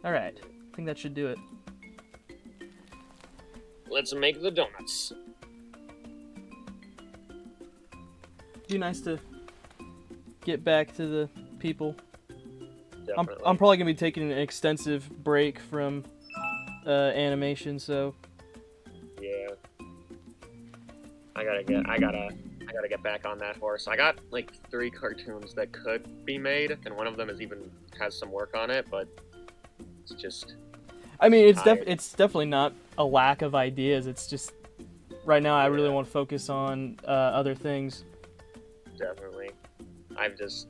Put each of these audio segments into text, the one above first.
Alright. I think that should do it. Let's make the donuts. Be nice to get back to the people. Definitely. I'm probably gonna be taking an extensive break from animation, so Yeah. I gotta get back on that horse. I got like 3 cartoons that could be made, and one of them has some work on it, but it's just. I mean, it's tired. definitely not a lack of ideas. It's just right now I really want to focus on other things. Definitely. I've just.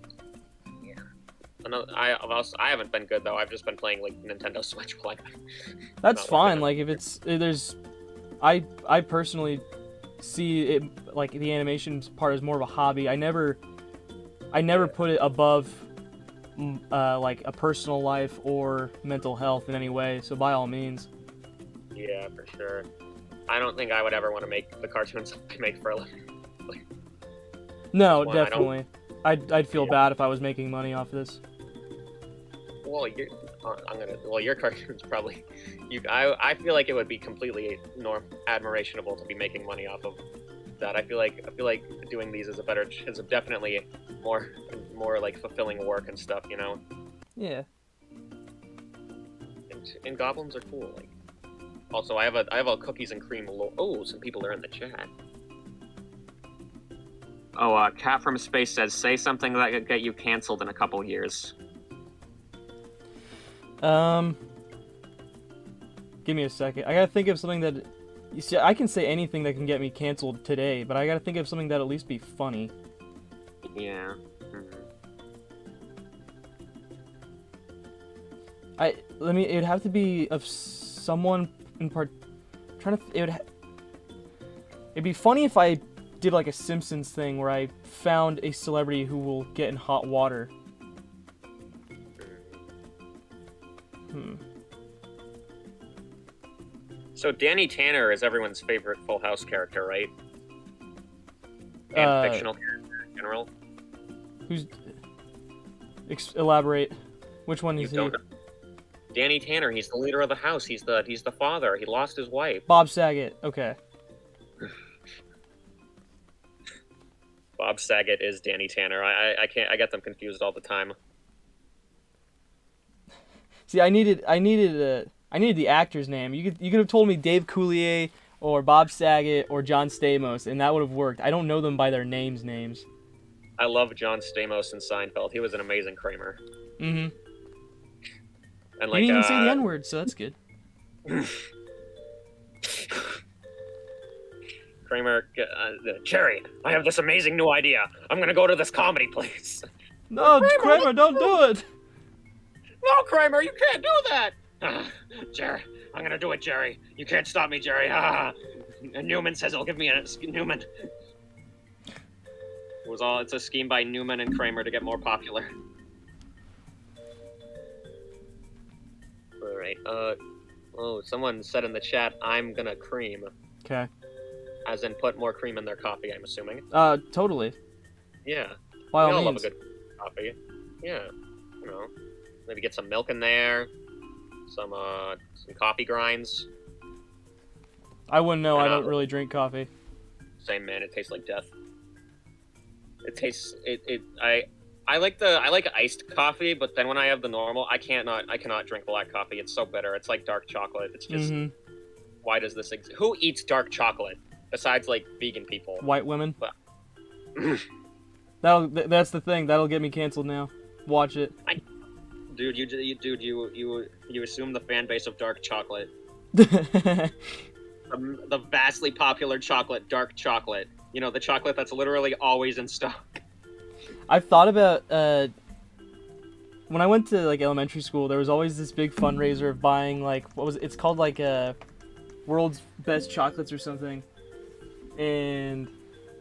Yeah. I haven't been good though. I've just been playing like Nintendo Switch while That's fine. Like I personally see it like the animation part as more of a hobby. I never put it above like a personal life or mental health in any way. So by all means. Yeah, for sure. I don't think I would ever want to make the cartoons I make for a living. No, definitely. I'd feel bad if I was making money off this. Well, your cartoons probably. I feel like it would be completely admirationable to be making money off of that. I feel like doing these is definitely more like fulfilling work and stuff, you know. Yeah. And goblins are cool. Like, also I have a cookies and cream. Oh, some people are in the chat. Oh, Cat from Space says, say something that could get you canceled in a couple years. Give me a second. I gotta think of something that... You see, I can say anything that can get me canceled today, but I gotta think of something that at least be funny. Yeah. It'd have to be of someone in part... It'd be funny if I did like a Simpsons thing where I found a celebrity who will get in hot water. So Danny Tanner is everyone's favorite Full House character, right? And fictional character in general. Elaborate. Which one is he? Danny Tanner. He's the leader of the house. He's the father. He lost his wife. Bob Saget. Okay. Bob Saget is Danny Tanner. I get them confused all the time. See, I needed the actor's name. You could have told me Dave Coulier or Bob Saget or John Stamos, and that would have worked. I don't know them by their names. I love John Stamos in Seinfeld. He was an amazing Kramer. Mm-hmm. And you didn't even say the N-word, so that's good. Kramer, Jerry, I have this amazing new idea. I'm gonna go to this comedy place. No, Kramer, don't do it. No, Kramer, you can't do that. Jerry, I'm gonna do it, Jerry. You can't stop me, Jerry. And Newman says he'll give me a Newman. It's a scheme by Newman and Kramer to get more popular. All right. Someone said in the chat, I'm gonna cream. Okay. As in, put more cream in their coffee, I'm assuming. Totally. Yeah. By all we all means. love a good coffee. Yeah. You know, maybe get some milk in there, some coffee grinds. I wouldn't know. I don't really drink coffee. Same, man. It tastes like death. It tastes. I like iced coffee, but then when I have the normal, I cannot drink black coffee. It's so bitter. It's like dark chocolate. It's just. Mm-hmm. Why does this exist? Who eats dark chocolate besides like vegan people? White women. But... That's the thing. That'll get me canceled now. Watch it. Dude, you assume the fan base of dark chocolate. The vastly popular chocolate, dark chocolate. You know, the chocolate that's literally always in stock. I've thought about when I went to like elementary school, there was always this big fundraiser of buying like it's called like world's best chocolates or something. And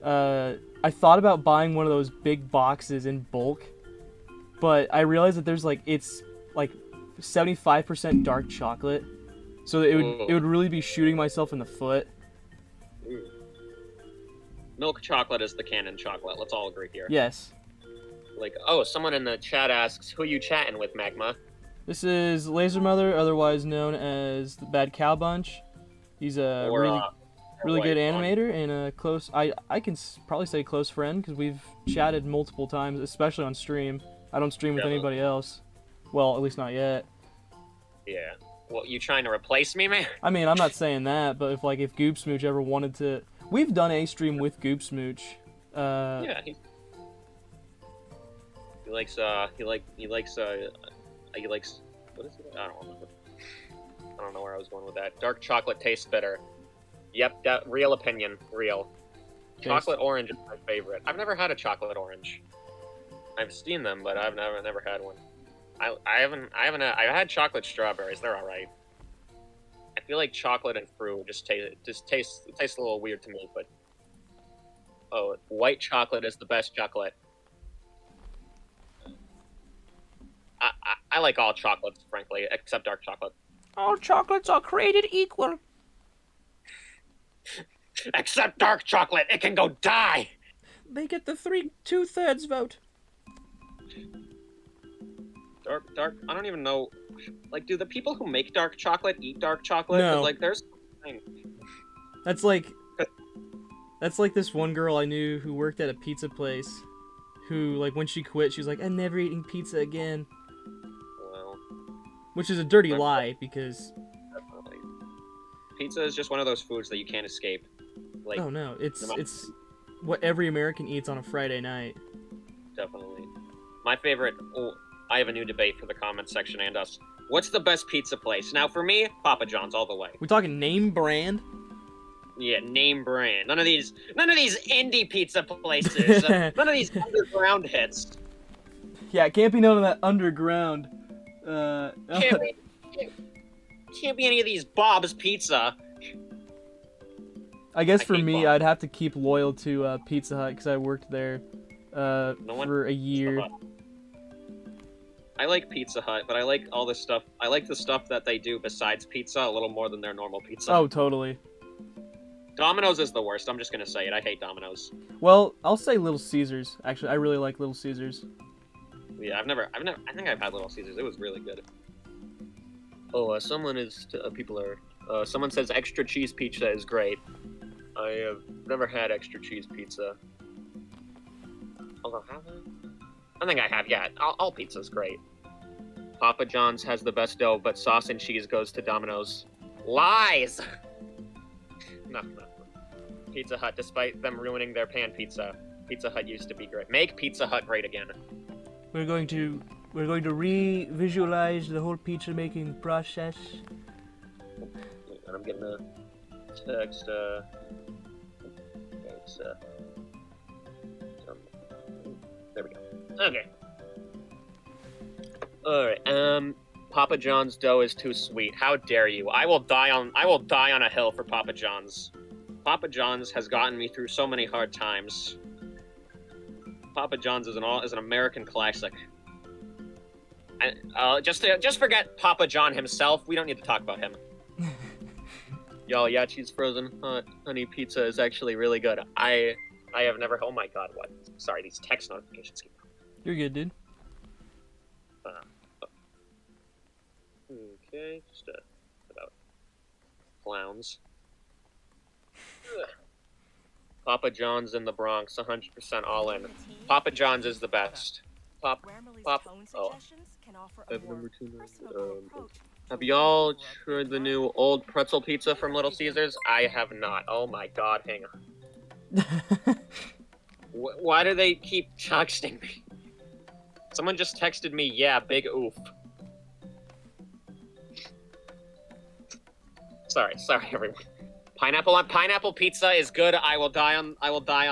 I thought about buying one of those big boxes in bulk, but I realized that it's 75% dark chocolate, so it would really be shooting myself in the foot. Ooh. Milk chocolate is the canon chocolate. Let's all agree here. Yes. Like, someone in the chat asks, "Who you chatting with, Magma?" This is Laser Mother, otherwise known as the Bad Cow Bunch. He's a Or really good White Bunny. animator and a close. I can probably say close friend because we've chatted multiple times, especially on stream. I don't stream with Definitely. anybody else. Well, at least not yet. Yeah. Well, you trying to replace me, man? I mean, I'm not saying that, but if Goop Smooch ever wanted to, we've done a stream with Goop Smooch. Yeah. He likes what is it? I don't remember. I don't know where I was going with that. Dark chocolate tastes better. Yep, that real opinion, real. Chocolate orange is my favorite. I've never had a chocolate orange. I've seen them, but I've never had one. I've had chocolate strawberries. They're all right. I feel like chocolate and fruit tastes a little weird to me, but white chocolate is the best chocolate. I like all chocolates, frankly, except dark chocolate. All chocolates are created equal. Except dark chocolate, it can go die. They get the 2/3 vote. Dark. I don't even know. Like, do the people who make dark chocolate eat dark chocolate? No. 'Cause, like, there's. That's like this one girl I knew who worked at a pizza place, who like when she quit, she was like, "I'm never eating pizza again," Well, which is a dirty lie because. definitely. Pizza is just one of those foods that you can't escape. Like, Oh no, it's what every American eats on a Friday night. definitely. My favorite. Oh, I have a new debate for the comment section and us. What's the best pizza place? Now, for me, Papa John's all the way. We talking name brand? Yeah, name brand. None of these indie pizza places. None of these underground hits. Yeah, it can't be none of that underground. Can't be any of these Bob's Pizza. I guess I for hate me, Bob's. I'd have to keep loyal to Pizza Hut because I worked there one for a year. I like Pizza Hut, but I like all this stuff. I like the stuff that they do besides pizza a little more than their normal pizza. Oh, totally. Domino's is the worst. I'm just gonna say it. I hate Domino's. Well, I'll say Little Caesars. Actually, I really like Little Caesars. Yeah, I think I've had Little Caesars. It was really good. Oh, someone says extra cheese pizza is great. I have never had extra cheese pizza. Although, have I think I have, yeah. All pizza's great. Papa John's has the best dough, but sauce and cheese goes to Domino's. Lies! No. Pizza Hut, despite them ruining their pan pizza, Pizza Hut used to be great. Make Pizza Hut great again. We're going to re-visualize the whole pizza making process. And I'm getting a text, there we go. Okay. Alright, Papa John's dough is too sweet. How dare you? I will die on a hill for Papa John's. Papa John's has gotten me through so many hard times. Papa John's is an American classic. Just forget Papa John himself. We don't need to talk about him. Y'all, Yachi's frozen hot honey pizza is actually really good. I have never. Oh my god, what? Sorry, these text notifications keep coming. You're good, dude. Okay, just about clowns. Ugh. Papa John's in the Bronx, 100% all in. Papa John's is the best. Oh. Have y'all tried the new old pretzel pizza from Little Caesars? I have not. Oh my god, hang on. Why do they keep texting me? Someone just texted me, yeah, big oof. Sorry, everyone. Pineapple pizza is good. I will die on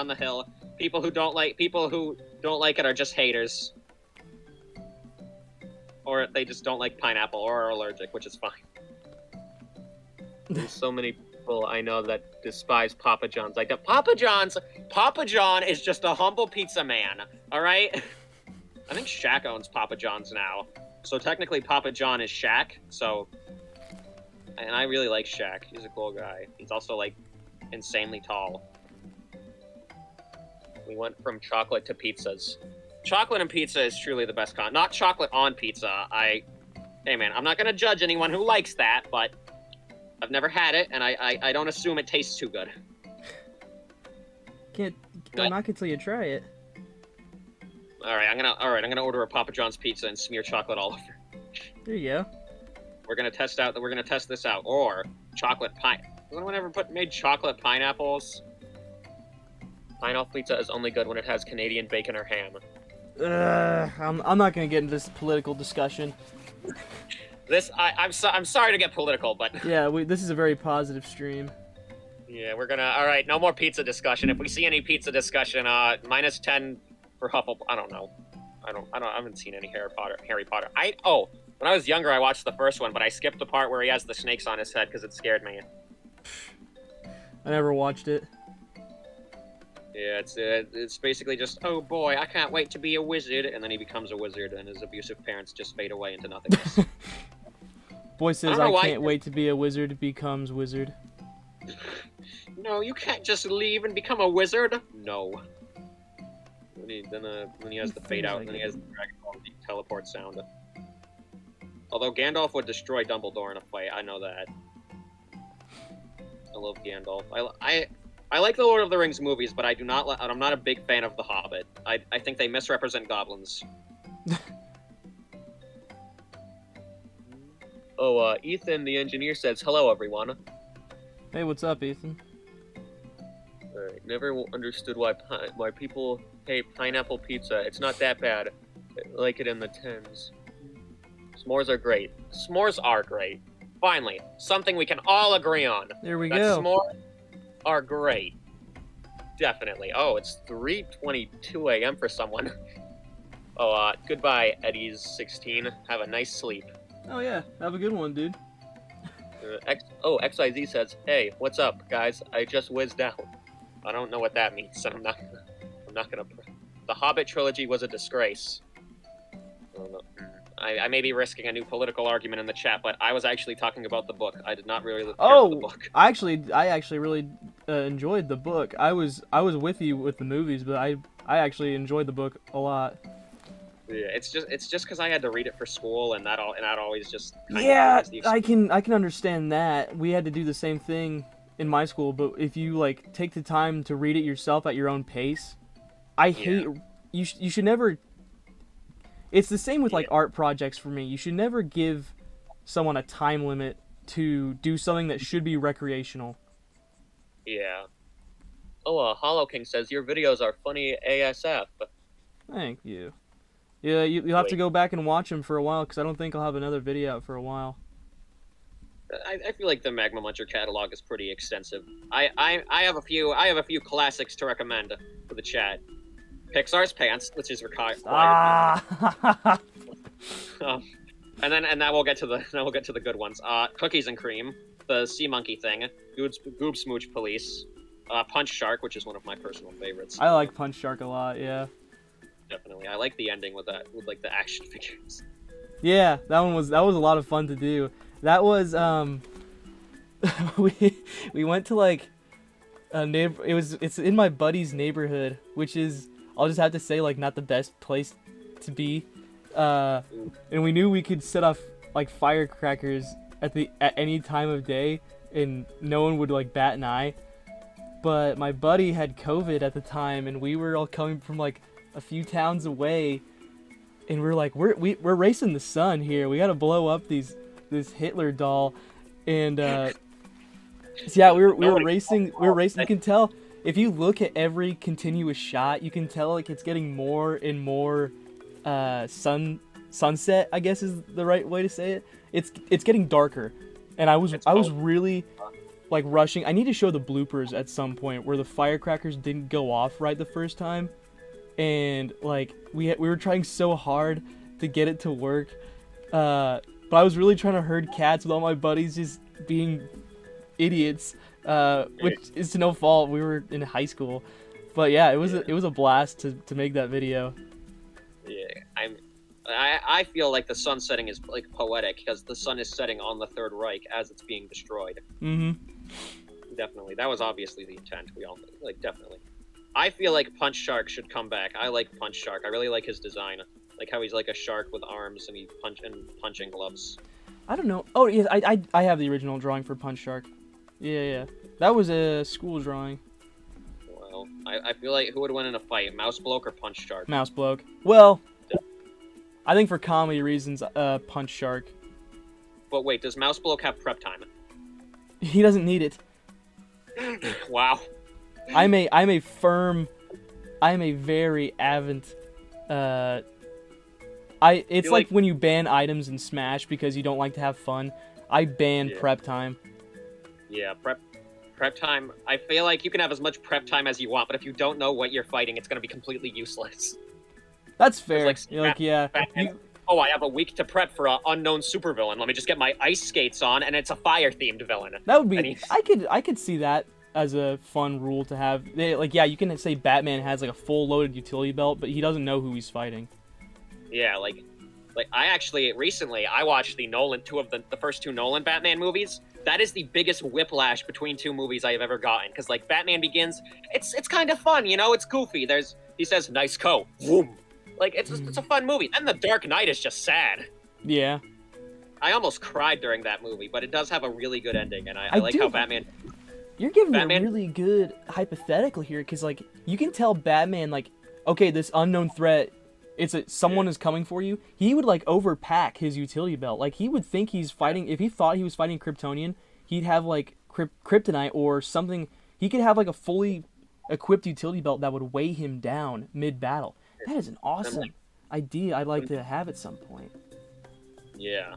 the hill. People who don't like it are just haters. Or they just don't like pineapple or are allergic, which is fine. There's so many people I know that despise Papa John's. Papa John is just a humble pizza man, alright? I think Shaq owns Papa John's now. So technically Papa John is Shaq, so... And I really like Shaq. He's a cool guy. He's also, like, insanely tall. We went from chocolate to pizzas. Chocolate and pizza is truly the best not chocolate on pizza. Hey man, I'm not gonna judge anyone who likes that, but I've never had it, and I don't assume it tastes too good. Don't knock it till you try it. All right, I'm gonna order a Papa John's pizza and smear chocolate all over. There you go. We're gonna test this out. Or chocolate pine. Has anyone ever made chocolate pineapples? Pineapple pizza is only good when it has Canadian bacon or ham. I'm not gonna get into this political discussion. I'm sorry to get political, but Yeah, this is a very positive stream. yeah, we're gonna. All right, no more pizza discussion. If we see any pizza discussion, -10 for Hufflepuff. I don't know. I haven't seen any Harry Potter. When I was younger, I watched the first one, but I skipped the part where he has the snakes on his head because it scared me. I never watched it. Yeah, it's basically just, oh boy, I can't wait to be a wizard, and then he becomes a wizard, and his abusive parents just fade away into nothingness. Boy says I can't wait to be a wizard, becomes wizard. No, you can't just leave and become a wizard. No. Then he has the fade out, and then he has the Dragon Ball Z teleport sound. Although Gandalf would destroy Dumbledore in a fight, I know that. I love Gandalf. I like the Lord of the Rings movies, but I'm not a big fan of The Hobbit. I think they misrepresent goblins. Ethan, the engineer, says, hello, everyone. Hey, what's up, Ethan? Alright, never understood why people hate pineapple pizza. It's not that bad. I like it in the 10s. S'mores are great. S'mores are great. Finally, something we can all agree on. There we go. S'mores are great. Definitely. Oh, it's 3:22 a.m. for someone. Goodbye, Eddie's16. Have a nice sleep. Oh yeah, have a good one, dude. XIZ says, hey, what's up, guys? I just whizzed out. I don't know what that means, and I'm not gonna. The Hobbit trilogy was a disgrace. I don't know. I may be risking a new political argument in the chat, but I was actually talking about the book. I did not really care for the book. I actually really enjoyed the book. I was with you with the movies, but I actually enjoyed the book a lot. Yeah, it's just because I had to read it for school, and that always just I can understand that. We had to do the same thing in my school, but if you like take the time to read it yourself at your own pace, you should never. It's the same with like art projects for me. You should never give someone a time limit to do something that should be recreational. Yeah. Hollow King says your videos are funny ASF. Thank you. Yeah, you'll have to go back and watch them for a while because I don't think I'll have another video out for a while. I feel like the Magma Muncher catalog is pretty extensive. I have a few classics to recommend for the chat. Pixar's Pants, which is required. And then we'll get to the good ones. Cookies and Cream, the Sea Monkey Thing, Goob Smooch Police, Punch Shark, which is one of my personal favorites. I like Punch Shark a lot. Yeah. Definitely, I like the ending with like the action figures. Yeah, that was a lot of fun to do. That was we went to like a neighbor. It's in my buddy's neighborhood, which is, I'll just have to say, like, not the best place to be. And we knew we could set off like firecrackers at any time of day, and no one would like bat an eye. But my buddy had COVID at the time, and we were all coming from like a few towns away, and we're like, we're racing the sun here. We gotta blow up this Hitler doll, and so yeah, we were racing. You can tell if you look at every continuous shot, you can tell like it's getting more and more sunset, I guess is the right way to say it. It's getting darker, and I was really like rushing. I need to show the bloopers at some point where the firecrackers didn't go off right the first time. And like we were trying so hard to get it to work, but I was really trying to herd cats with all my buddies just being idiots, which is to no fault. We were in high school, but yeah, it was a blast to make that video. Yeah, I feel like the sun setting is like poetic because the sun is setting on the Third Reich as it's being destroyed. Definitely, that was obviously the intent. We all like definitely. I feel like Punch Shark should come back. I like Punch Shark. I really like his design. Like how he's like a shark with arms and punching gloves. I don't know. Oh, yeah, I have the original drawing for Punch Shark. Yeah. That was a school drawing. Well, I feel like who would win in a fight, Mouse Bloke or Punch Shark? Mouse Bloke. Well, I think for comedy reasons, Punch Shark. But wait, does Mouse Bloke have prep time? He doesn't need it. Wow. I'm a very avid. It's like when you ban items in Smash because you don't like to have fun. I ban prep time. Yeah, prep time. I feel like you can have as much prep time as you want, but if you don't know what you're fighting, it's gonna be completely useless. That's fair. Batman, oh, I have a week to prep for an unknown supervillain. Let me just get my ice skates on, and it's a fire-themed villain. That would be. I could see that as a fun rule to have. You can say Batman has like a full loaded utility belt, but he doesn't know who he's fighting. Yeah, like I actually recently I watched the first two Nolan Batman movies. That is the biggest whiplash between two movies I have ever gotten. Because like Batman Begins, it's kind of fun, it's goofy. He says nice coat, boom. Like it's a fun movie. And The Dark Knight is just sad. Yeah. I almost cried during that movie, but it does have a really good ending, and I like how Batman. You're giving me a really good hypothetical here, because like you can tell Batman like, okay, this unknown threat. Someone is coming for you. He would like overpack his utility belt. Like he would think he's fighting. If he thought he was fighting Kryptonian, he'd have like kryptonite or something. He could have like a fully equipped utility belt that would weigh him down mid battle. That is an awesome idea. I'd like to have at some point. Yeah,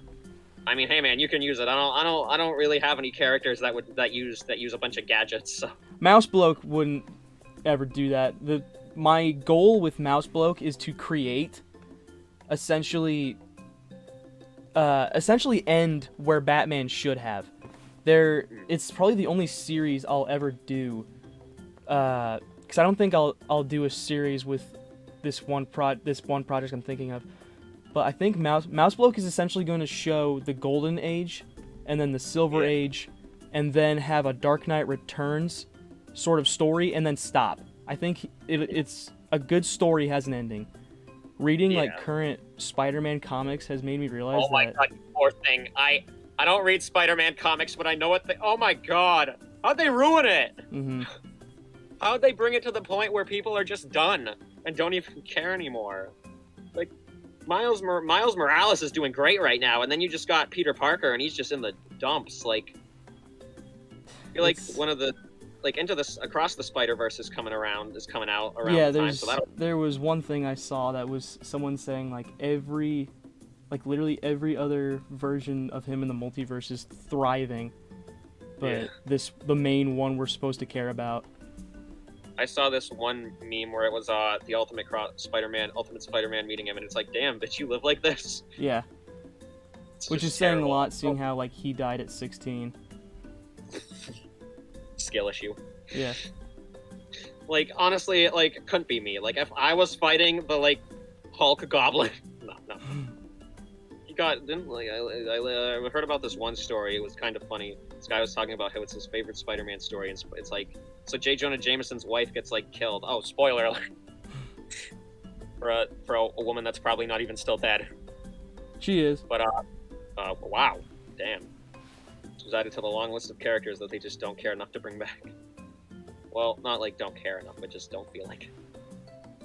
I mean, hey man, you can use it. I don't really have any characters that use a bunch of gadgets. So. Mouse Bloke wouldn't ever do that. My goal with Mouse Bloke is to create essentially end where Batman should have. It's probably the only series I'll ever do, because I don't think I'll do a series with this one project I'm thinking of. But I think Mouse Bloke is essentially going to show the Golden Age, and then the Silver Age, and then have a Dark Knight Returns sort of story, and then stop. I think it's a good story has an ending. Reading like current Spider-Man comics has made me realize that. Oh my god, you poor thing. I don't read Spider-Man comics, but I know what oh my god, how'd they ruin it? Mm-hmm. How'd they bring it to the point where people are just done and don't even care anymore? Like Miles Morales is doing great right now, and then you just got Peter Parker, and he's just in the dumps. Like, I feel like one of the Across the Spider-Verse is coming out around the time. So there was one thing I saw that was someone saying literally every other version of him in the multiverse is thriving, but the main one we're supposed to care about. I saw this one meme where it was the Ultimate Spider-Man meeting him, and it's like, damn, bitch, you live like this? Yeah. Which is saying a lot, seeing how he died at 16. Skill issue. Yeah. Like, honestly, couldn't be me. Like, if I was fighting the, Hulk Goblin... No. I heard about this one story. It was kind of funny. This guy was talking about how it's his favorite Spider-Man story, and it's like... So J. Jonah Jameson's wife gets, killed. Oh, spoiler alert. for a woman that's probably not even still dead. She is. But, wow. Damn. Was added to the long list of characters that they just don't care enough to bring back. Well, not don't care enough, but just don't feel like it.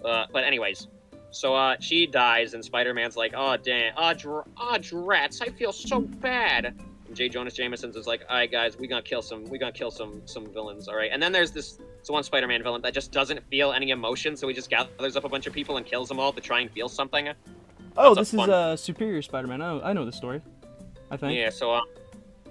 But anyways, so she dies, and Spider-Man's like, oh damn, drats, I feel so bad. And J. Jonah Jameson's is like, all right guys, we gonna kill some villains, all right. And then there's this one Spider-Man villain that just doesn't feel any emotion, so he just gathers up a bunch of people and kills them all to try and feel something. Oh, this is Superior Spider-Man. Oh, I know the story. I think. Yeah. So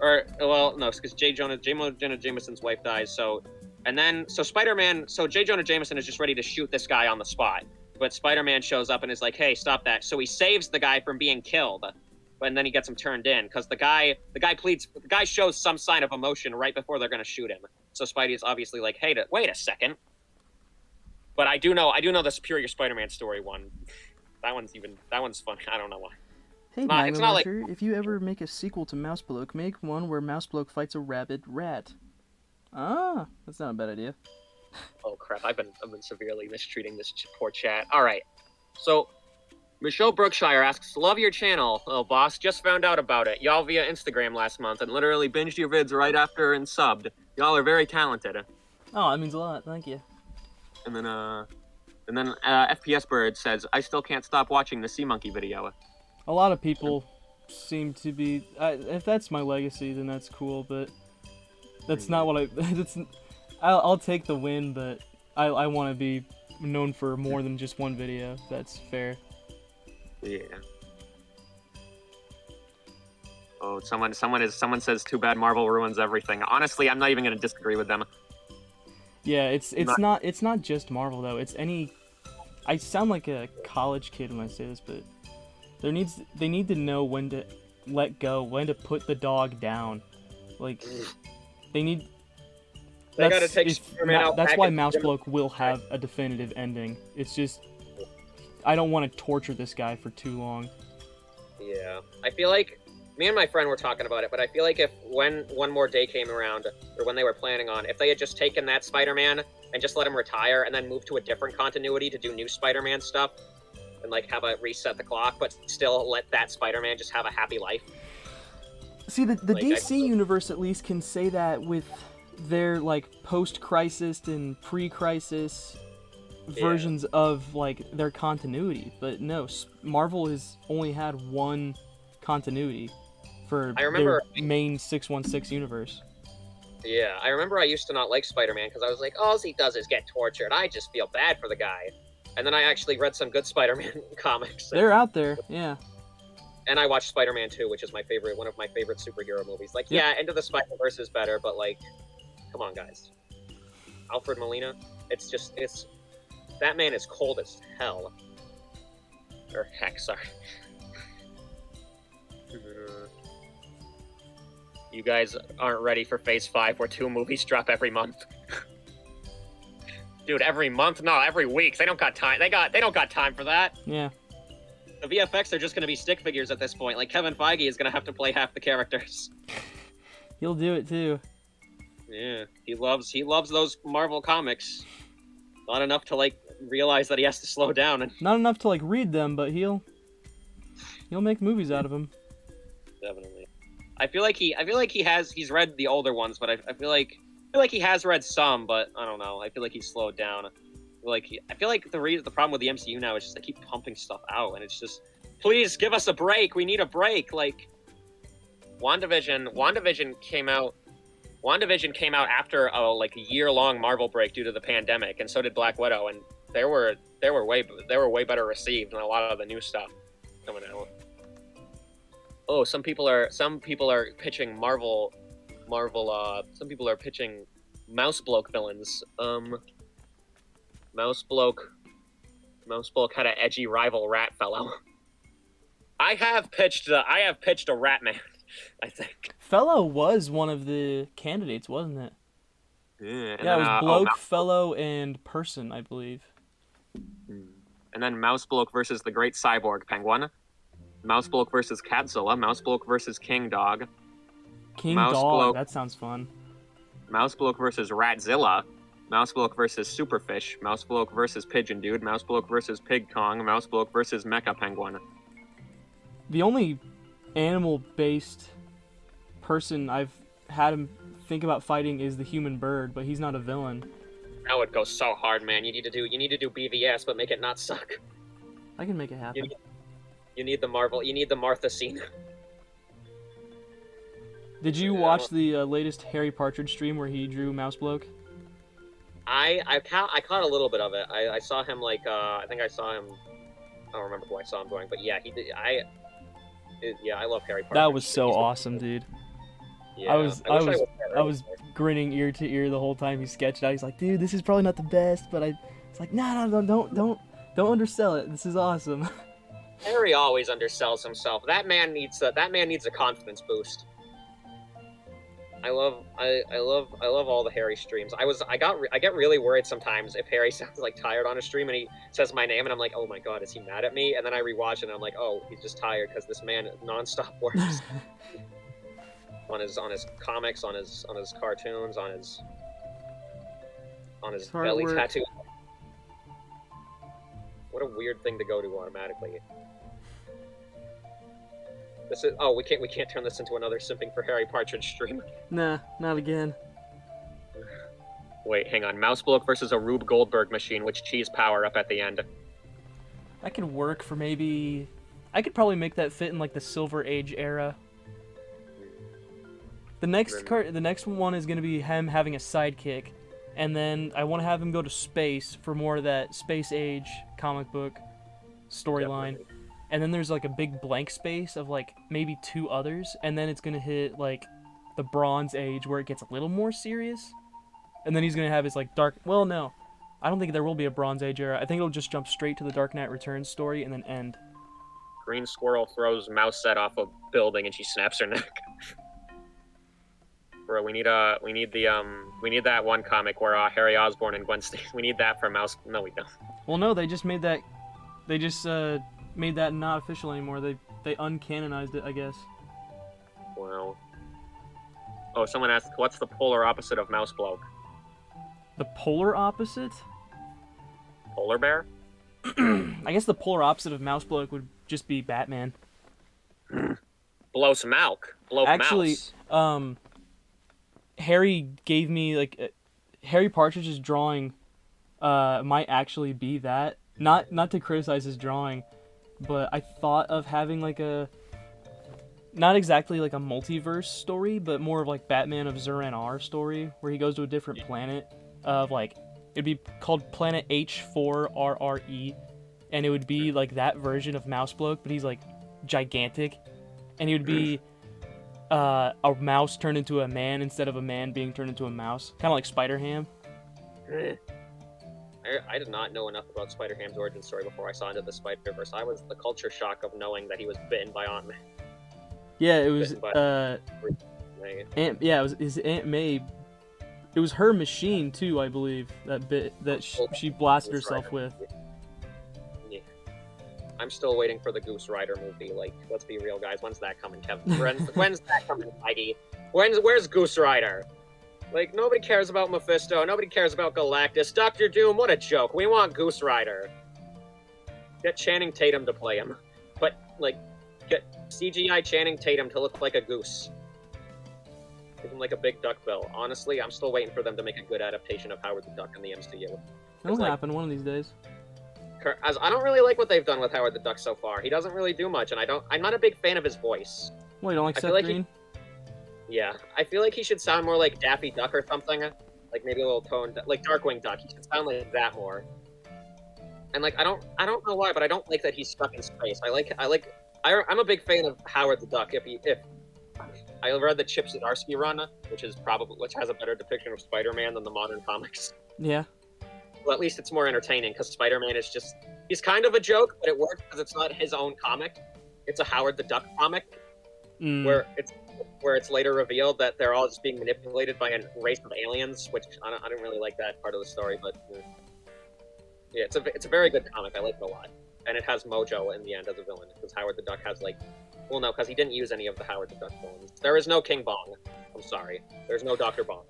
no, because J. Jonah Jameson's wife dies. So J. Jonah Jameson is just ready to shoot this guy on the spot. But Spider-Man shows up and is like, hey, stop that. So he saves the guy from being killed. And then he gets him turned in because the guy shows some sign of emotion right before they're going to shoot him. So Spidey is obviously like, hey, wait a second. But I do know the Superior Spider-Man story one. That one's funny. I don't know why. Hey, Magma Watcher, if you ever make a sequel to Mouse Bloke, make one where Mouse Bloke fights a rabid rat. Ah, that's not a bad idea. Oh crap! I've been severely mistreating this poor chat. All right, so Michelle Brookshire asks, "Love your channel, oh boss. Just found out about it. Y'all via Instagram last month and literally binged your vids right after and subbed. Y'all are very talented." Oh, that means a lot. Thank you. And then FPS Bird says, "I still can't stop watching the Sea Monkey video." A lot of people seem to be. If that's my legacy, then that's cool. But that's not what I. I'll take the win, but I want to be known for more than just one video. If that's fair. Yeah. Oh, someone says, "Too bad Marvel ruins everything." Honestly, I'm not even gonna disagree with them. Yeah, it's not just Marvel though. It's any. I sound like a college kid when I say this, but they need to know when to let go, when to put the dog down. Like they need. They gotta take Superman out. That's why Mousebloke will have a definitive ending. It's just I don't want to torture this guy for too long. Yeah, I feel like me and my friend were talking about it, but I feel like if when One More Day came around, or when they were planning on, if they had just taken that Spider-Man and just let him retire and then move to a different continuity to do new Spider-Man stuff, and like have a reset the clock, but still let that Spider-Man just have a happy life. See, the DC universe at least can say that with their like post-crisis and pre-crisis versions of like their continuity, but no, Marvel has only had one continuity for their main 616 universe. Yeah, I remember I used to not like Spider-Man because I was like, all he does is get tortured. I just feel bad for the guy. And then I actually read some good Spider-Man comics. They're out there, yeah. And I watched Spider-Man 2, which is one of my favorite superhero movies. Like, yeah, Into the Spider-Verse is better, but like, come on, guys. Alfred Molina, it's that man is cold as hell. Or heck, sorry. You guys aren't ready for Phase 5 where 2 movies drop every month. Dude, every month? No, every week. They don't got time. They don't got time for that. Yeah. The VFX are just going to be stick figures at this point. Like, Kevin Feige is going to have to play half the characters. He'll do it too. Yeah, he loves those Marvel comics. Not enough to like realize that he has to slow down and not enough to like read them, but he'll make movies out of them. Definitely. I feel like he's read the older ones, but I feel like he has read some, but I don't know. I feel like he's slowed down. I feel like the problem with the MCU now is just they keep pumping stuff out, and it's just, please give us a break. We need a break. Like, WandaVision came out after a year-long Marvel break due to the pandemic, and so did Black Widow, and they were way better received than a lot of the new stuff coming out. Oh, some people are pitching Marvel. Some people are pitching Mousebloke villains. Mousebloke had an edgy rival rat fellow. I have pitched a Ratman, I think. Fellow was one of the candidates, wasn't it? Yeah, it was Bloke, Fellow, and Person, I believe. And then Mousebloke versus the Great Cyborg Penguin. Mousebloke versus Catzilla. Mousebloke versus King Dog. King Dog, that sounds fun. Mousebloke versus Ratzilla. Mousebloke versus Superfish. Mousebloke versus Pigeon Dude. Mousebloke versus Pig Kong. Mousebloke versus Mecha Penguin. The only animal-based person I've had him think about fighting is the Human Bird, but he's not a villain. That would go so hard, man. You need to do BVS, but make it not suck. I can make it happen. You need the Martha scene. Did you watch the latest Harry Partridge stream where he drew Mousebloke? I caught a little bit of it. I saw him I think I saw him. I don't remember who I saw him doing, but yeah, he did. I love Harry Partridge. That was so awesome, dude. Yeah, I was grinning ear to ear the whole time he sketched out. He's like, dude, this is probably not the best, but it's like, no, don't undersell it. This is awesome. Harry always undersells himself. That man needs a confidence boost. I love all the Harry streams. I get really worried sometimes if Harry sounds like tired on a stream and he says my name and I'm like, oh my god, is he mad at me? And then I rewatch it and I'm like, oh, he's just tired because this man nonstop works on his comics, on his cartoons, on his belly tattoo. What a weird thing to go to automatically. This is we can't turn this into another simping for Harry Partridge stream. Nah, not again. Wait, hang on. Mousebloke versus a Rube Goldberg machine, which cheese power up at the end. That could work for maybe. I could probably make that fit in like the Silver Age era. The next one is gonna be him having a sidekick, and then I want to have him go to space for more of that Space Age comic book storyline. And then there's like a big blank space of like maybe 2 others, and then it's gonna hit like the Bronze Age where it gets a little more serious. And then he's gonna have his like dark. Well, no, I don't think there will be a Bronze Age era. I think it'll just jump straight to the Dark Knight Returns story and then end. Green Squirrel throws Mouse Set off a building and she snaps her neck. Bro, we need that one comic where Harry Osborn and Gwen Stacy. We need that for Mouse. No, we don't. Well, no, they just made that. They just made that not official anymore. They uncanonized it, I guess. Wow. Oh, someone asked, what's the polar opposite of Mousebloke? The polar opposite? Polar bear? I guess the polar opposite of Mousebloke would just be Batman. Blow some milk. Blow Actually, mouse. Harry gave me like Harry Partridge's drawing might actually be that. Not to criticize his drawing, but I thought of having like not exactly like a multiverse story, but more of like Batman of Zur-En-Arrh story, where he goes to a different planet of like, it'd be called Planet H4RRE, and it would be like that version of Mousebloke, but he's like gigantic, and he would be a mouse turned into a man instead of a man being turned into a mouse, kind of like Spider-Ham. I did not know enough about Spider-Ham's origin story before I saw Into the Spider-Verse. I was the culture shock of knowing that he was bitten by Aunt May. Yeah, it was it was his Aunt May. It was her machine too, I believe, that she blasted herself with. Yeah. I'm still waiting for the Goose Rider movie. Like, let's be real, guys. When's that coming, Kevin? When's that coming, Heidi? Where's Goose Rider? Like, nobody cares about Mephisto. Nobody cares about Galactus. Doctor Doom, what a joke. We want Goose Rider. Get Channing Tatum to play him. But, like, get CGI Channing Tatum to look like a goose. Give him like a big duck bill. Honestly, I'm still waiting for them to make a good adaptation of Howard the Duck in the MCU. That'll happen one of these days. As I don't really like what they've done with Howard the Duck so far. He doesn't really do much, and I'm not a big fan of his voice. Well, you don't like Seth Green? Yeah, I feel like he should sound more like Daffy Duck or something. Like maybe a little toned, like Darkwing Duck. He should sound like that more. And like I don't know why, but I don't like that he's stuck in space. I'm a big fan of Howard the Duck. If I read the Chip Zdarsky run, which has a better depiction of Spider-Man than the modern comics. Yeah. Well, at least it's more entertaining because Spider-Man is he's kind of a joke, but it works because it's not his own comic. It's a Howard the Duck comic where it's later revealed that they're all just being manipulated by a race of aliens, which I don't really like that part of the story, but yeah, it's a very good comic. I like it a lot. And it has Mojo in the end as a villain, because Howard the Duck has no, because he didn't use any of the Howard the Duck villains. There is no King Bong. I'm sorry. There's no Dr. Bong.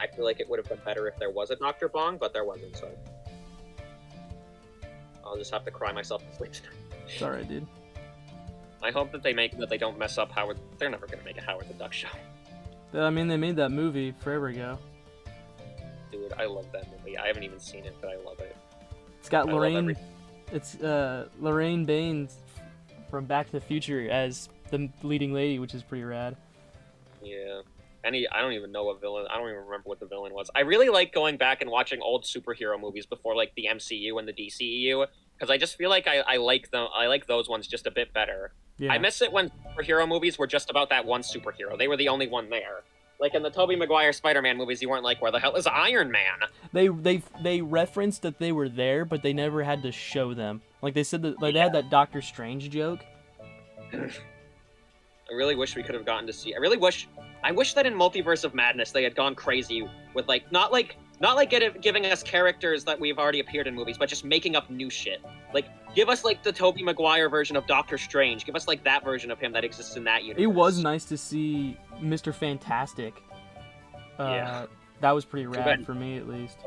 I feel like it would have been better if there was a Dr. Bong, but there wasn't, so I'll just have to cry myself to sleep tonight. It's alright, dude. I hope that they don't mess up Howard. They're never gonna make a Howard the Duck show. I mean, they made that movie forever ago. Dude, I love that movie. I haven't even seen it, but I love it. It's got Lorraine. It's Lorraine Baines from Back to the Future as the leading lady, which is pretty rad. Yeah. I don't even know what villain. I don't even remember what the villain was. I really like going back and watching old superhero movies before like the MCU and the DCEU, because I just feel like I like them. I like those ones just a bit better. Yeah. I miss it when superhero movies were just about that one superhero. They were the only one there. Like in the Tobey Maguire Spider-Man movies, you weren't like, where the hell is Iron Man? They referenced that they were there, but they never had to show them. Like they said that they had that Doctor Strange joke. I really wish we could have gotten to see. I wish that in Multiverse of Madness they had gone crazy with not giving us characters that we've already appeared in movies, but just making up new shit. Like give us like the Tobey Maguire version of Doctor Strange. Give us like that version of him that exists in that universe. It was nice to see Mr. Fantastic. Yeah. That was pretty rad for me at least.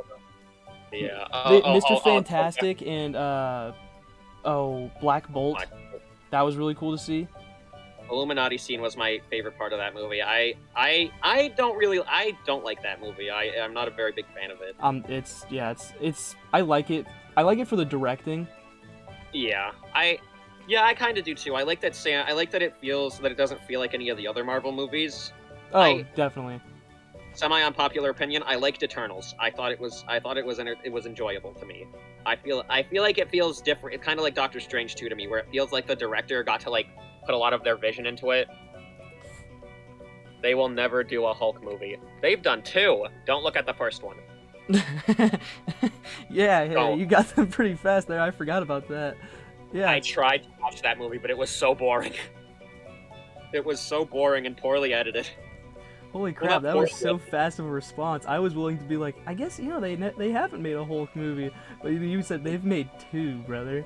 Yeah. Mr. Fantastic and Black Bolt. That was really cool to see. Illuminati scene was my favorite part of that movie. I don't like that movie. I'm not a very big fan of it. It's I like it. I like it for the directing. Yeah, I kind of do too. I like that it doesn't feel like any of the other Marvel movies. Oh, definitely. Semi-unpopular opinion, I liked Eternals. I thought it was enjoyable to me. I feel like it feels different. It's kind of like Doctor Strange 2 to me, where it feels like the director got to like put a lot of their vision into it. They will never do a Hulk movie. They've done 2. Don't look at the first one. yeah, you got them pretty fast there. I forgot about that. Yeah. I tried to watch that movie, but it was so boring. It was so boring and poorly edited. Holy crap, that was so fast of a response. I was willing to be like, I guess, they haven't made a Hulk movie. But you said they've made 2, brother.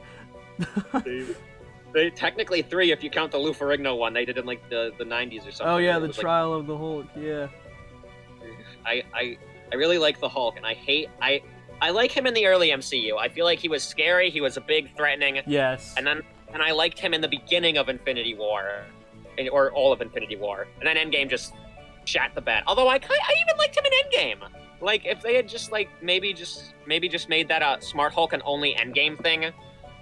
They technically 3 if you count the Lou Ferrigno one. They did in like the 90s or something. Oh yeah, the Trial of the Hulk, yeah. I really like the Hulk, and I like him in the early MCU. I feel like he was scary, he was a big threatening. Yes. And I liked him in the beginning of Infinity War. Or all of Infinity War. And then Endgame just shat the bed. Although I even liked him in Endgame. Like if they had just like maybe just made that a Smart Hulk and only Endgame thing.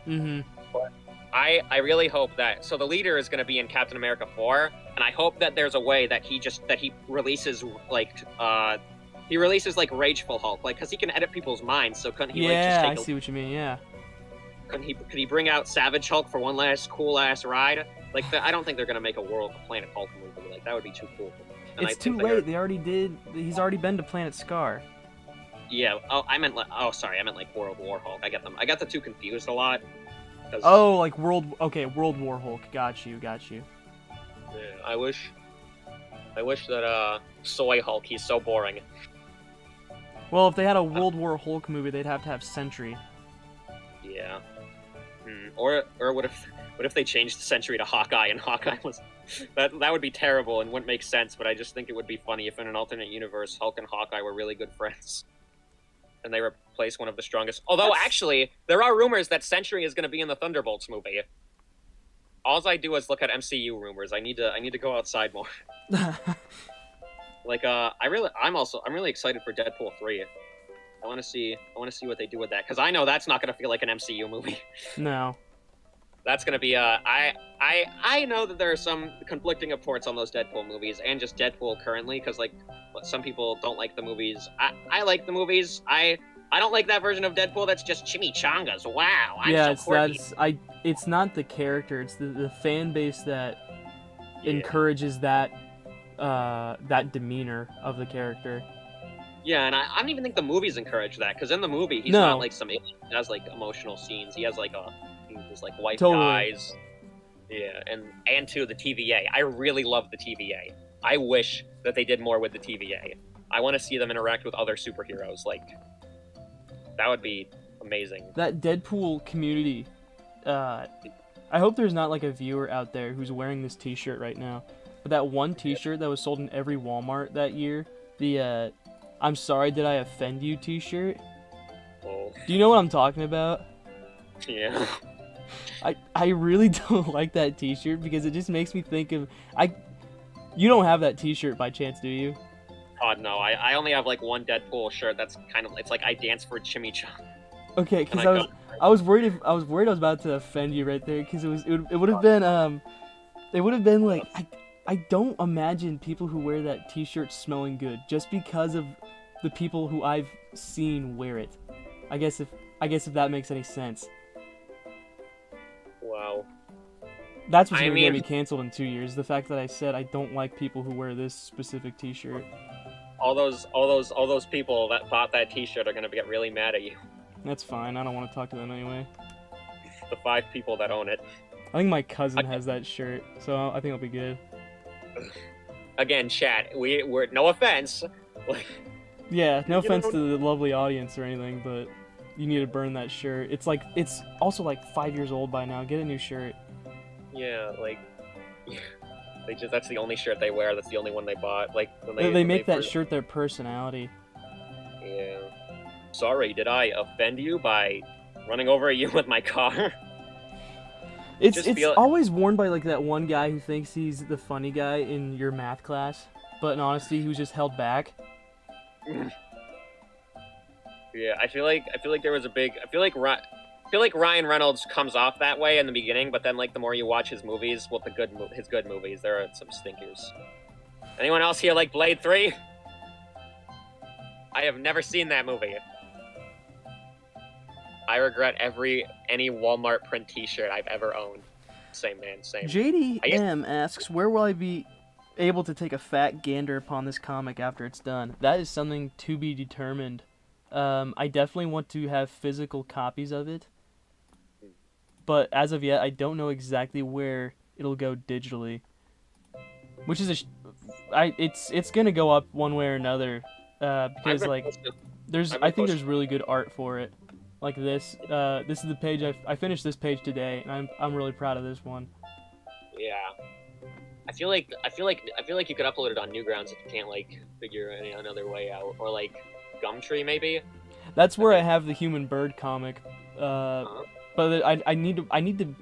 Mm-hmm. But I really hope that the leader is going to be in Captain America 4, and I hope that there's a way that he releases like rageful Hulk, like because he can edit people's minds. So couldn't he? Yeah, like, just I see what you mean. Yeah. Could he bring out Savage Hulk for one last cool ass ride? Like I don't think they're going to make a Planet Hulk movie. Like that would be too cool. And it's too late. They already did. He's already been to Planet Scar. Yeah. Oh, I meant like World War Hulk. I got the two confused a lot. Oh, like World War Hulk. Got you. Yeah, I wish that Soy Hulk. He's so boring. Well, if they had a World War Hulk movie, they'd have to have Sentry. Yeah. Or what if they changed Sentry to Hawkeye and Hawkeye was that would be terrible and wouldn't make sense, but I just think it would be funny if in an alternate universe Hulk and Hawkeye were really good friends. And they replace one of the strongest. Although actually, there are rumors that Sentry is going to be in the Thunderbolts movie. All I do is look at MCU rumors. I need to go outside more. Like I'm really excited for Deadpool 3. I want to see what they do with that, because I know that's not going to feel like an MCU movie. No. That's going to be I know that there are some conflicting reports on those Deadpool movies and just Deadpool currently, because like some people don't like the movies. I like the movies. I don't like that version of Deadpool that's just chimichangas. Wow. It's not the character, it's the fan base that encourages that demeanor of the character. Yeah, and I don't even think the movies encourage that, because in the movie he's not like some alien. He has like emotional scenes. He has like wife guys. Yeah, and too the TVA. I really love the TVA. I wish that they did more with the TVA. I want to see them interact with other superheroes. Like that would be amazing. That Deadpool community. I hope there's not like a viewer out there who's wearing this T-shirt right now. But that one T-shirt that was sold in every Walmart that year, the "I'm sorry, did I offend you" T-shirt. Oh. Do you know what I'm talking about? Yeah. I really don't like that T-shirt because it just makes me think of You don't have that T-shirt by chance, do you? Oh no, I only have like one Deadpool shirt. That's it's like I dance for chimichanga. Okay, because I was worried I was about to offend you right there, because it would have been like I don't imagine people who wear that T-shirt smelling good just because of the people who I've seen wear it. I guess if that makes any sense. Wow. That's what's gonna get me canceled in 2 years. The fact that I said I don't like people who wear this specific T-shirt. All those people that bought that T-shirt are gonna get really mad at you. That's fine. I don't want to talk to them anyway. The 5 people that own it. I think my cousin has that shirt, so I think I'll be good. Again, chat. We're no offense. Yeah, no offense to the lovely audience or anything, but you need to burn that shirt. It's also like 5 years old by now. Get a new shirt. Yeah, like that's the only shirt they wear. That's the only one they bought. Like they make that shirt their personality. Yeah. Sorry, did I offend you by running over you with my car? It's Just it's feel always worn by like that one guy who thinks he's the funny guy in your math class, but in honesty, he was just held back. Yeah, I feel like there was a big. I feel like Ryan Reynolds comes off that way in the beginning, but then like the more you watch his movies, well, his good movies, there are some stinkers. Anyone else here like Blade 3? I have never seen that movie. I regret any Walmart print T-shirt I've ever owned. Same, man, same. JDM asks, where will I be able to take a fat gander upon this comic after it's done? That is something to be determined. I definitely want to have physical copies of it, but as of yet, I don't know exactly where it'll go digitally. Which is it's gonna go up one way or another, because like I think there's really good art for it. Like this. This is the page I finished this page today, and I'm really proud of this one. Yeah, I feel like you could upload it on Newgrounds if you can't like figure any another way out, or like Gumtree maybe. That's where I have the Human Bird comic. But I need to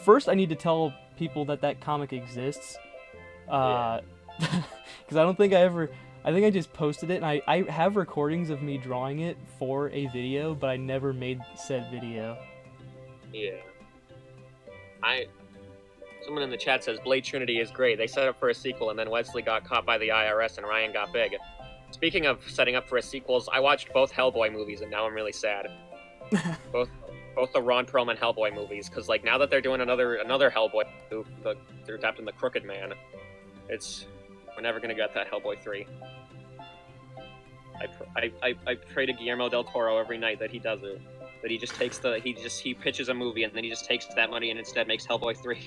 first I need to tell people that comic exists. Because I don't think I think I just posted it, and I have recordings of me drawing it for a video, but I never made said video. Yeah. Someone in the chat says Blade Trinity is great. They set up for a sequel, and then Wesley got caught by the IRS, and Ryan got big. Speaking of setting up for a sequels, I watched both Hellboy movies, and now I'm really sad. both the Ron Perlman Hellboy movies, because like now that they're doing another Hellboy, they're adapting the Crooked Man. We're never gonna get that Hellboy 3. I pray to Guillermo del Toro every night that he does it. That he just takes he pitches a movie and then he just takes that money and instead makes Hellboy 3.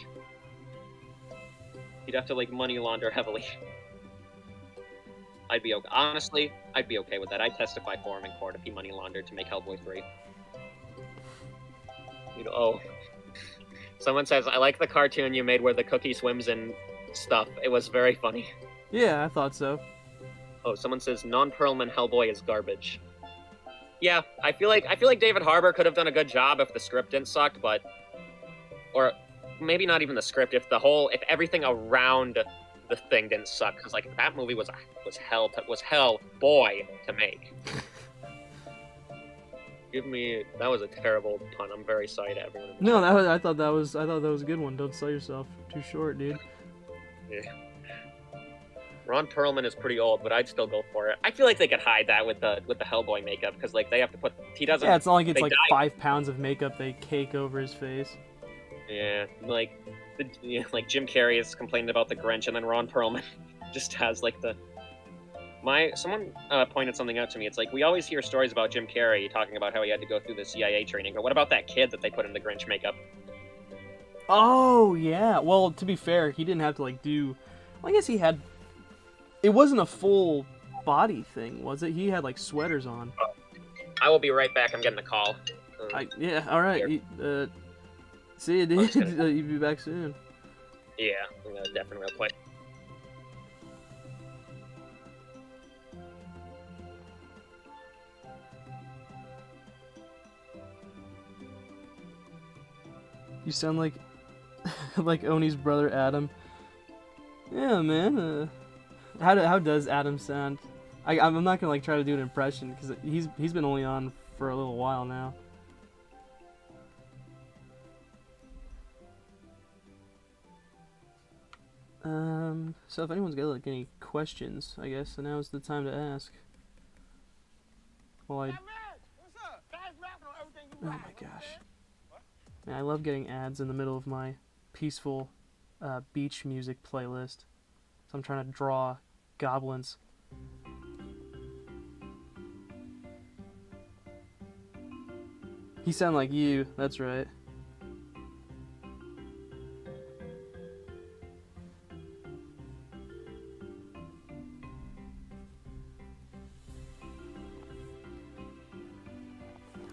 He'd have to like money launder heavily. Honestly, I'd be okay with that. I'd testify for him in court if he money laundered to make Hellboy 3. Someone says, I like the cartoon you made where the cookie swims in stuff. It was very funny. Yeah, I thought so. Oh, someone says non-Perlman Hellboy is garbage. Yeah, I feel like David Harbour could have done a good job if the script didn't suck, or maybe not even the script, if everything around the thing didn't suck, because like that movie was hell boy to make. That was a terrible pun. I'm very sorry to everyone. No, I thought that was a good one. Don't sell yourself too short, dude. Yeah. Ron Perlman is pretty old, but I'd still go for it. I feel like they could hide that with the Hellboy makeup, because like they have to he doesn't. Yeah, it's not like it's like 5 pounds of makeup they cake over his face. Yeah, like Jim Carrey is complaining about the Grinch, and then Ron Perlman just has like someone pointed something out to me. It's like we always hear stories about Jim Carrey talking about how he had to go through the CIA training, but what about that kid that they put in the Grinch makeup? Oh yeah. Well, to be fair, he didn't have to like do. Well, I guess he had. It wasn't a full body thing, was it? He had like sweaters on. I will be right back. I'm getting a call. Yeah. All right. See you, dude. You'll be back soon. Yeah, I'm gonna definitely real quick. You sound like like Oni's brother Adam. Yeah, man. How does Adam sound? I'm not gonna like try to do an impression because he's been only on for a little while now. So if anyone's got like any questions, I guess now's the time to ask. Well, oh my gosh. Man, I love getting ads in the middle of my peaceful beach music playlist. So I'm trying to draw goblins. He sound like you, that's right.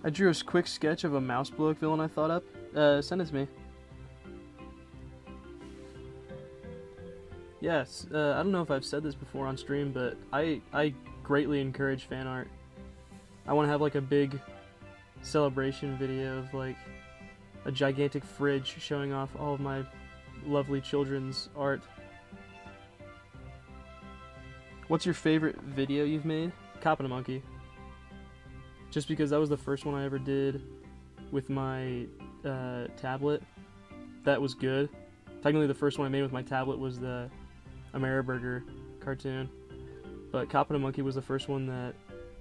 I drew a quick sketch of a mouse bloke villain I thought up. Send it to me. Yes, I don't know if I've said this before on stream, but I greatly encourage fan art. I want to have like a big celebration video of like a gigantic fridge showing off all of my lovely children's art. What's your favorite video you've made? Coppin' a Monkey. Just because that was the first one I ever did with my tablet. That was good. Technically the first one I made with my tablet was the Ameriburger cartoon. But Coppin' a Monkey was the first one that...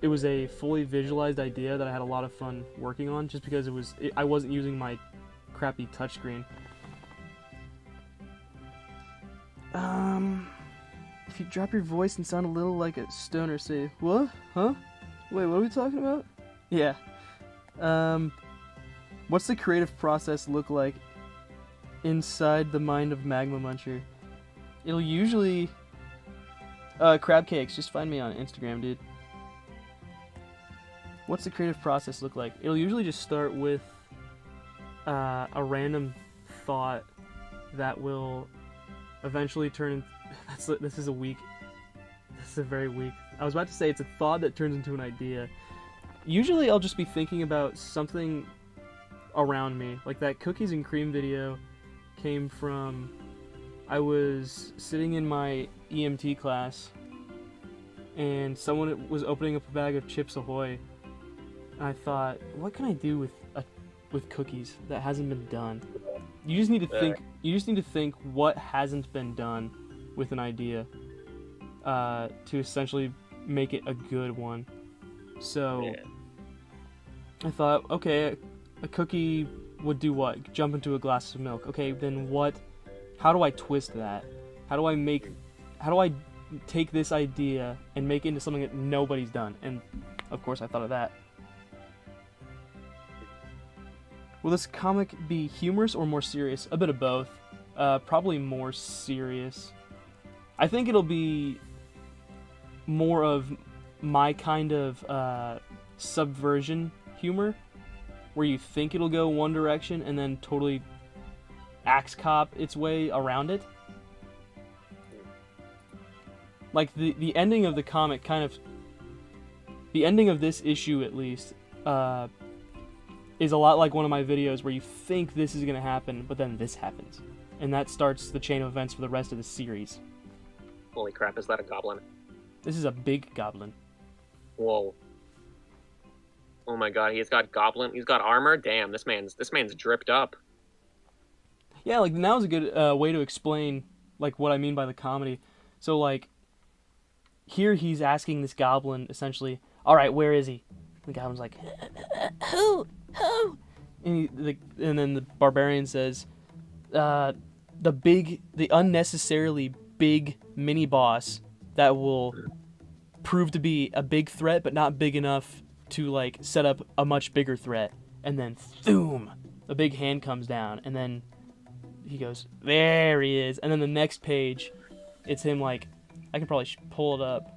It was a fully visualized idea that I had a lot of fun working on, just because I wasn't using my crappy touchscreen. If you drop your voice and sound a little like a stoner, say, what? Huh? Wait, what are we talking about? Yeah. What's the creative process look like inside the mind of Magma Muncher? It'll usually... crab cakes, just find me on Instagram, dude. What's the creative process look like? It'll usually just start with a random thought that will eventually turn into... This is a very weak... I was about to say it's a thought that turns into an idea. Usually I'll just be thinking about something around me. Like that cookies and cream video came from... I was sitting in my EMT class and someone was opening up a bag of Chips Ahoy. And I thought, what can I do with cookies that hasn't been done? You just need to think. You just need to think what hasn't been done with an idea to essentially make it a good one. So I thought, okay, a cookie would do what? Jump into a glass of milk. Okay, then what? How do I twist that? How do I take this idea and make it into something that nobody's done? And of course, I thought of that. Will this comic be humorous or more serious? A bit of both. Probably more serious. I think it'll be more of my kind of subversion humor, where you think it'll go one direction and then totally axe cop its way around it. Like the ending of the comic kind of... The ending of this issue, at least, is a lot like one of my videos where you think this is going to happen, but then this happens. And that starts the chain of events for the rest of the series. Holy crap, is that a goblin? This is a big goblin. Whoa. Oh my god, he's got armor? Damn, this man's dripped up. Yeah, like, that was a good way to explain, like, what I mean by the comedy. So, like, here he's asking this goblin, essentially, alright, where is he? The goblin's like, who? And then the barbarian says, the unnecessarily big mini boss that will prove to be a big threat, but not big enough to like set up a much bigger threat. And then, thoom, a big hand comes down, and then he goes, there he is. And then the next page, it's him like, I can probably pull it up.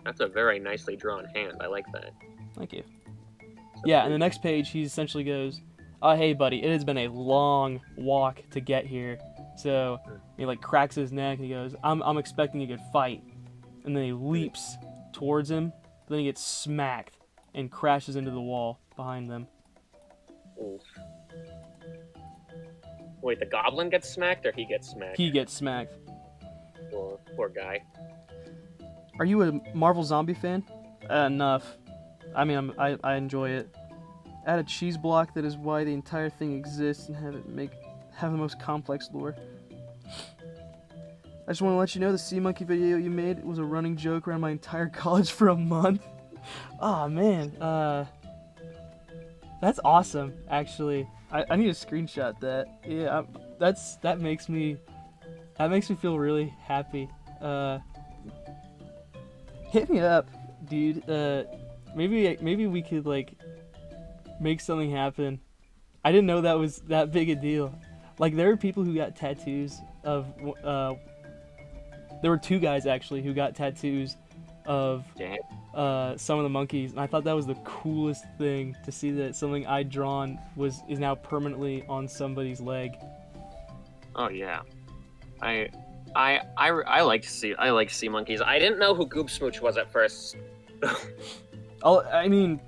That's a very nicely drawn hand. I like that. Thank you. Yeah, and the next page, he essentially goes, oh, hey, buddy, it has been a long walk to get here. So he, like, cracks his neck, and he goes, I'm expecting a good fight. And then he leaps towards him, but then he gets smacked and crashes into the wall behind them. Oof. Wait, the goblin gets smacked, or he gets smacked? He gets smacked. Poor guy. Are you a Marvel Zombie fan? Enough. I mean, I enjoy it. Add a cheese block that is why the entire thing exists and have the most complex lore. I just want to let you know the Sea Monkey video you made was a running joke around my entire college for a month. Oh man, that's awesome. Actually, I need to screenshot that. Yeah, that makes me feel really happy. Hit me up, dude. Maybe we could like make something happen. I didn't know that was that big a deal. Like, there are people who got tattoos of there were two guys actually who got tattoos of some of the monkeys, and I thought that was the coolest thing to see, that something I'd drawn is now permanently on somebody's leg. Oh yeah, I I like sea monkeys. I didn't know who Goob Smooch was at first. I mean,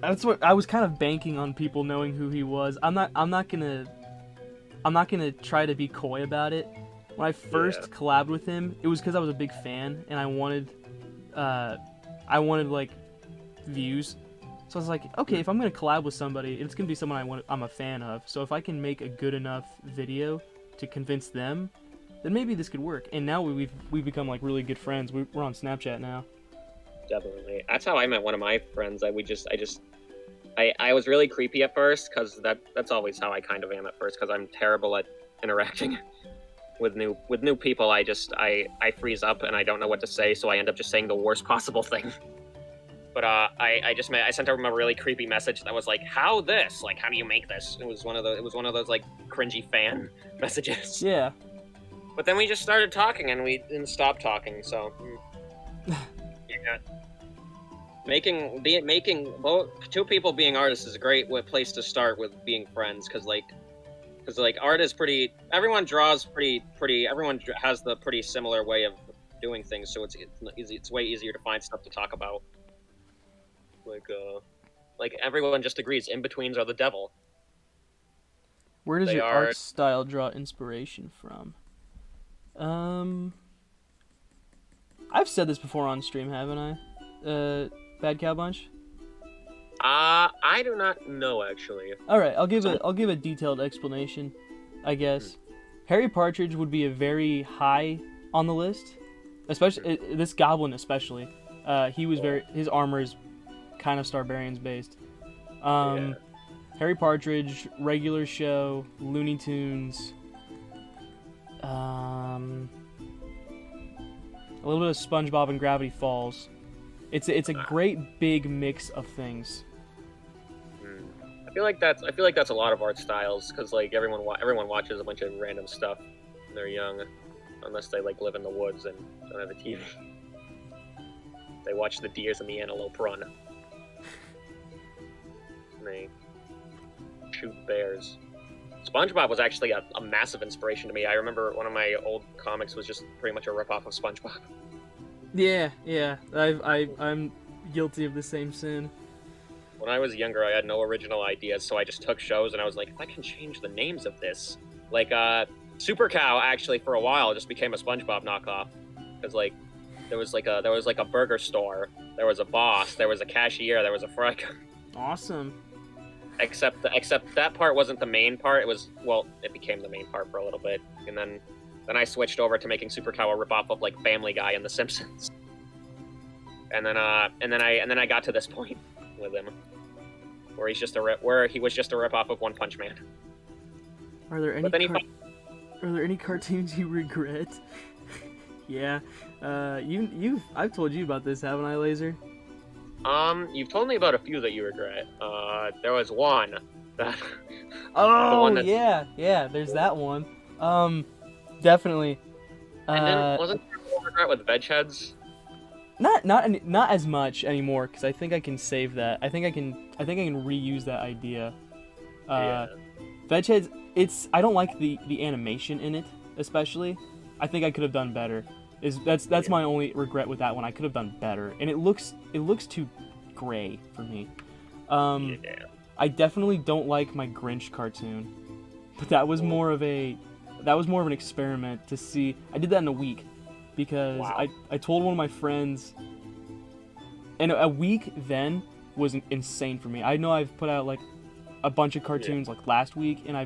that's what I was kind of banking on people knowing who he was. I'm not gonna try to be coy about it. When I first collabed with him, it was because I was a big fan and I wanted like views. So I was like, okay, if I'm gonna collab with somebody, it's gonna be someone I'm a fan of. So if I can make a good enough video to convince them, then maybe this could work. And now we've become like really good friends. We're on Snapchat now. Definitely. That's how I met one of my friends. I was really creepy at first because that's always how I kind of am at first because I'm terrible at interacting with new people. I freeze up and I don't know what to say, so I end up just saying the worst possible thing. But I sent him a really creepy message that was like, how this? Like, how do you make this? It was one of those like cringy fan messages. Yeah. But then we just started talking and we didn't stop talking. So yeah. Making both two people being artists is a great place to start with being friends because art is pretty. Everyone draws pretty. Everyone has the pretty similar way of doing things, so it's way easier to find stuff to talk about. Like everyone just agrees in-betweens are the devil. Where does your art style draw inspiration from? I've said this before on stream, haven't I? Bad Cow Bunch? I do not know actually. All right, I'll give a detailed explanation, I guess. Harry Partridge would be a very high on the list, especially this goblin especially. His armor is kind of Starbarians based. Harry Partridge, regular show, Looney Tunes, a little bit of SpongeBob and Gravity Falls. It's a great big mix of things. I feel like that's a lot of art styles because like everyone watches a bunch of random stuff when they're young, unless they like live in the woods and don't have a TV. They watch the deers and the antelope run. And they shoot bears. SpongeBob was actually a massive inspiration to me. I remember one of my old comics was just pretty much a ripoff of SpongeBob. Yeah. I'm guilty of the same sin. When I was younger, I had no original ideas, so I just took shows and I was like, if I can change the names of this, like Super Cow actually for a while just became a SpongeBob knockoff because like there was like a burger store, there was a boss, there was a cashier, there was a fry cook. Awesome. Except that part wasn't the main part. It became the main part for a little bit, and then I switched over to making Super Cow a ripoff of like Family Guy and The Simpsons. And then I got to this point with him, where he was just a ripoff of One Punch Man. Are there any cartoons you regret? Yeah, I've told you about this, haven't I, Laser? You've told me about a few that you regret. There was one that. Yeah. There's that one. Definitely. And then wasn't there a regret with veg heads? Not as much anymore because I think I can save that. I think I can reuse that idea. Veg heads. I don't like the animation in it, especially. I think I could have done better. That's my only regret with that one. I could have done better, and it looks too gray for me. I definitely don't like my Grinch cartoon, but that was more of an experiment to see. I did that in a week because I told one of my friends, and a week then was insane for me. I know I've put out like a bunch of cartoons like last week, and I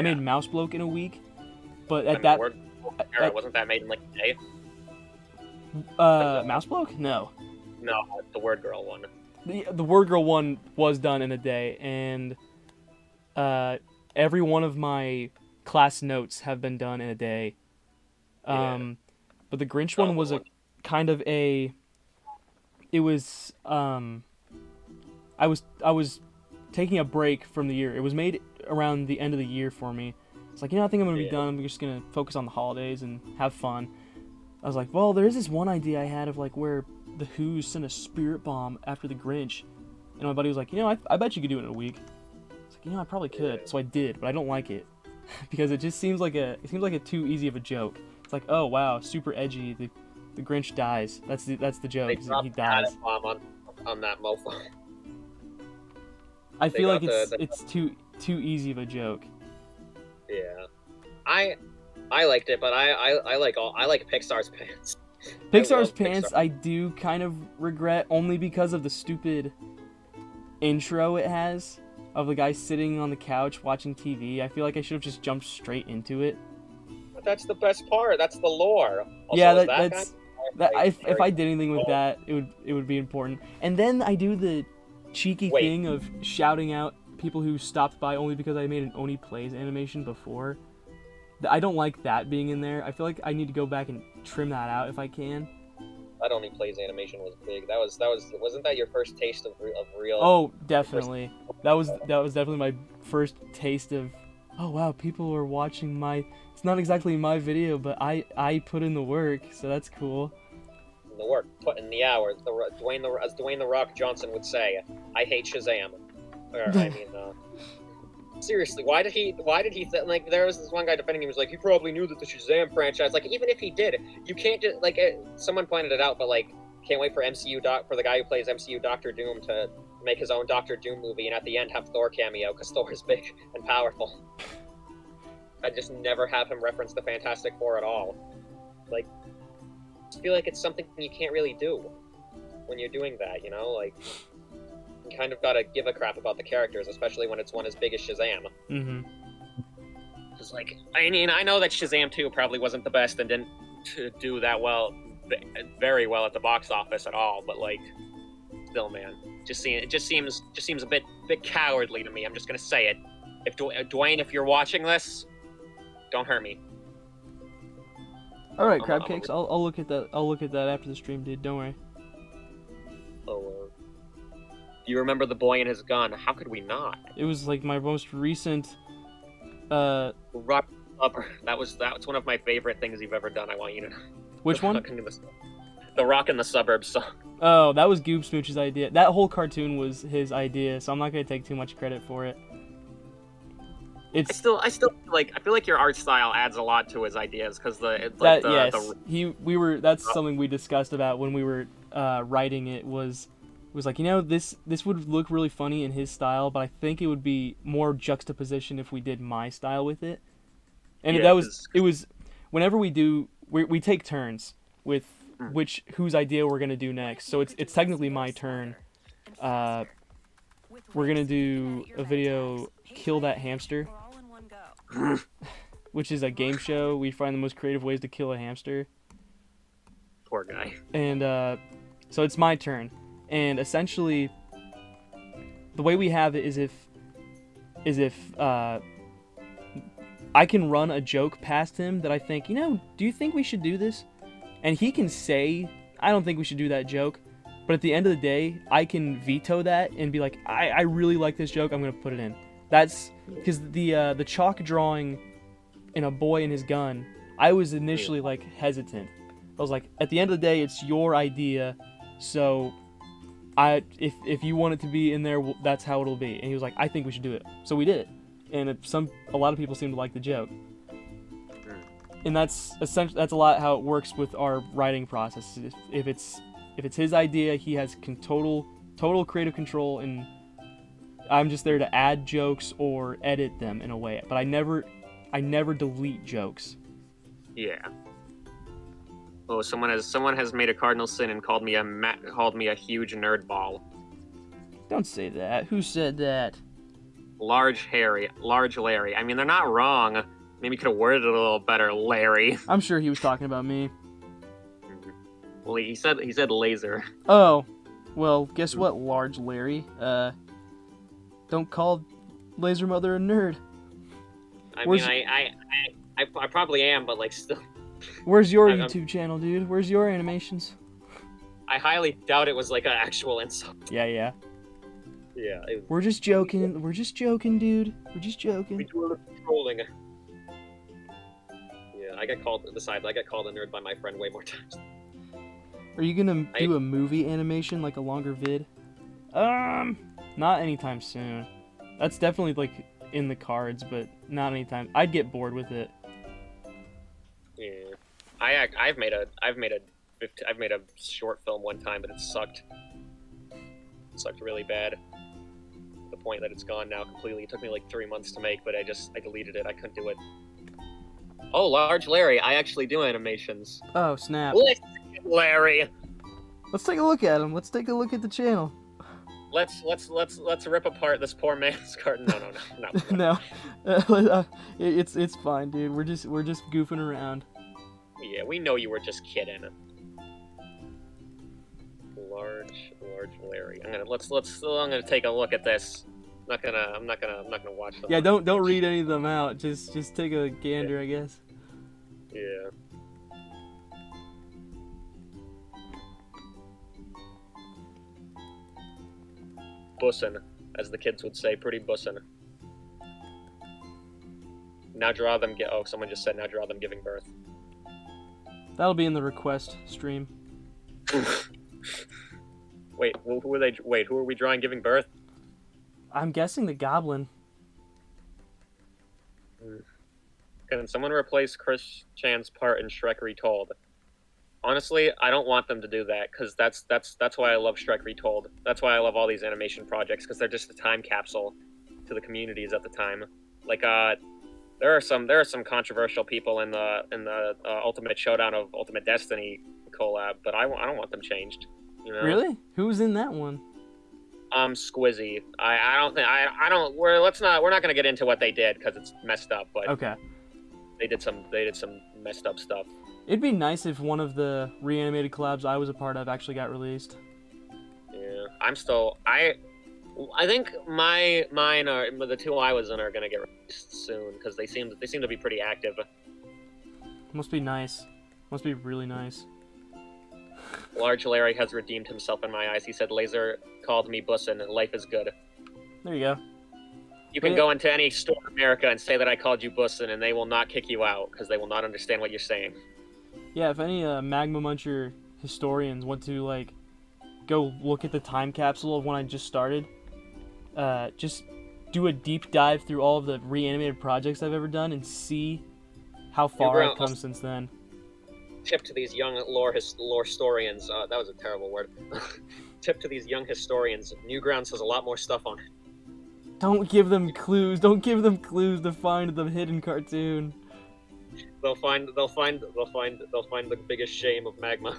made Mouse Bloke in a week, but wasn't that made in like a day? Mouse Bloke? No, the Word Girl one. The Word Girl one was done in a day, and every one of my class notes have been done in a day. But the Grinch one was a kind of a. It was I was taking a break from the year. It was made around the end of the year for me. It's like, I think I'm gonna be done. I'm just gonna focus on the holidays and have fun. I was like, well, there's this one idea I had of like where the Who sent a spirit bomb after the Grinch, and my buddy was like, I bet you could do it in a week. It's like, I probably could. So I did, but I don't like it. because it just seems like a too easy of a joke. It's like, oh wow, super edgy. The Grinch dies. That's the joke. They Is that dropped he the dies. atom bomb on that mofo. I feel like got it's too easy of a joke. Yeah, I liked it, but I like Pixar's pants. Pixar's love pants, Pixar. I do kind of regret only because of the stupid intro it has of the guy sitting on the couch watching TV. I feel like I should have just jumped straight into it. But that's the best part. That's the lore. Also, Yeah, is that's guy- that. If very- I did anything with that, it would be important. And then I do the cheeky Wait. thing of shouting out people who stopped by only because I made an Oni Plays animation before. I don't like that being in there. I feel like I need to go back and trim that out if I can. That Only Plays animation was big. Wasn't that your first taste of real? Oh, definitely. That was definitely my first taste of, oh wow, people are watching my. It's not exactly my video, but I put in the work, so that's cool. The work, put in the hours. As Dwayne the Rock Johnson would say, I hate Shazam. Or, I mean, seriously, why did he like? There was this one guy defending him. He was like, he probably knew that the Shazam franchise. Like, even if he did, you can't just like. Someone pointed it out, but like, can't wait for for the guy who plays MCU Doctor Doom to make his own Doctor Doom movie, and at the end have Thor cameo because Thor is big and powerful. I just never have him reference the Fantastic Four at all. Like, I feel like it's something you can't really do when you're doing that. You know, like. You kind of gotta give a crap about the characters, especially when it's one as big as Shazam. Mm-hmm. It's like, I mean, I know that Shazam 2 probably wasn't the best and didn't do that well, very well at the box office at all, but like, still, man, it just seems a bit cowardly to me. I'm just gonna say it. If Dwayne, if you're watching this, don't hurt me. All right, crab cakes. I'll look at that. I'll look at that after the stream, dude. Don't worry. Oh. Do you remember The Boy and His Gun? How could we not? It was like my most recent. Rock Upper. That's one of my favorite things you've ever done. I want you to know. Which one? The Rock in the Suburbs song. Oh, that was Goob Smooch's idea. That whole cartoon was his idea, so I'm not gonna take too much credit for it. I still feel like your art style adds a lot to his ideas because that's something we discussed about when we were writing it was like, you know, this would look really funny in his style, but I think it would be more juxtaposition if we did my style with it. And it was whenever we take turns with whose idea we're gonna do next. So it's technically my turn. We're gonna do a video, Kill That Hamster, which is a game show. We find the most creative ways to kill a hamster. Poor guy. And so it's my turn. And essentially, the way we have it is if I can run a joke past him that I think, you know, do you think we should do this? And he can say, I don't think we should do that joke. But at the end of the day, I can veto that and be like, I really like this joke. I'm gonna put it in. That's because the chalk drawing in A Boy and His Gun, I was initially like hesitant. I was like, at the end of the day, it's your idea, so. If you want it to be in there, that's how it'll be. And he was like, I think we should do it. So we did it. And a lot of people seem to like the joke. And that's a lot how it works with our writing process. If it's his idea, he has total creative control, and I'm just there to add jokes or edit them in a way. But I never delete jokes. Yeah. Oh, someone has made a cardinal sin and called me a huge nerd ball. Don't say that. Who said that? Large Larry. I mean, they're not wrong. Maybe you could have worded it a little better, Larry. I'm sure he was talking about me. Well, he said laser. Oh, well, guess what, Large Larry? Don't call Laser Mother a nerd. I probably am, but like still. Where's your YouTube channel, dude? Where's your animations? I highly doubt it was like an actual insult. Yeah. Yeah. We're just joking. We're just joking, dude. We're just joking. We do a little trolling. Yeah, I got called a nerd by my friend way more times. Are you gonna do a movie animation, like a longer vid? Not anytime soon. That's definitely like in the cards, but not anytime. I'd get bored with it. Yeah, I've made a short film one time, but it sucked. It sucked really bad. To the point that it's gone now completely. It took me like 3 months to make, but I deleted it. I couldn't do it. Oh, Large Larry, I actually do animations. Oh snap! Larry. Let's take a look at him. Let's take a look at the channel. Let's rip apart this poor man's carton. No. No, it's fine, dude. We're just goofing around. Yeah, we know you were just kidding. Large Larry. I'm gonna take a look at this. I'm not gonna watch them. Yeah, don't read any of them out. Just take a gander, I guess. Yeah. Bussin', as the kids would say, pretty bussin'. Now draw them someone just said now draw them giving birth. That'll be in the request stream. Wait, who are they? Wait, who are we drawing giving birth? I'm guessing the goblin. Can someone replace Chris Chan's part in Shrek Retold? Honestly, I don't want them to do that, because that's why I love Shrek Retold. That's why I love all these animation projects, because they're just a time capsule to the communities at the time. Like, there are some controversial people in the Ultimate Showdown of Ultimate Destiny collab, but I don't want them changed. You know? Really? Who's in that one? Squizzy. We're not gonna get into what they did because it's messed up. But okay, they did some messed up stuff. It'd be nice if one of the reanimated collabs I was a part of actually got released. Yeah, I think mine are the two I was in are gonna get released soon because they seem to be pretty active. Must be nice. Must be really nice. Large Larry has redeemed himself in my eyes. He said, "Laser called me Bussin', and life is good." There you go. You can go into any store in America and say that I called you Bussin', and they will not kick you out because they will not understand what you're saying. Yeah, if any Magma Muncher historians want to like go look at the time capsule of when I just started, just do a deep dive through all of the reanimated projects I've ever done and see how far I've come since then. Tip to these young lore historians. That was a terrible word. Tip to these young historians. Newgrounds has a lot more stuff on it. Don't give them clues. Don't give them clues to find the hidden cartoon. They'll find the biggest shame of Magma.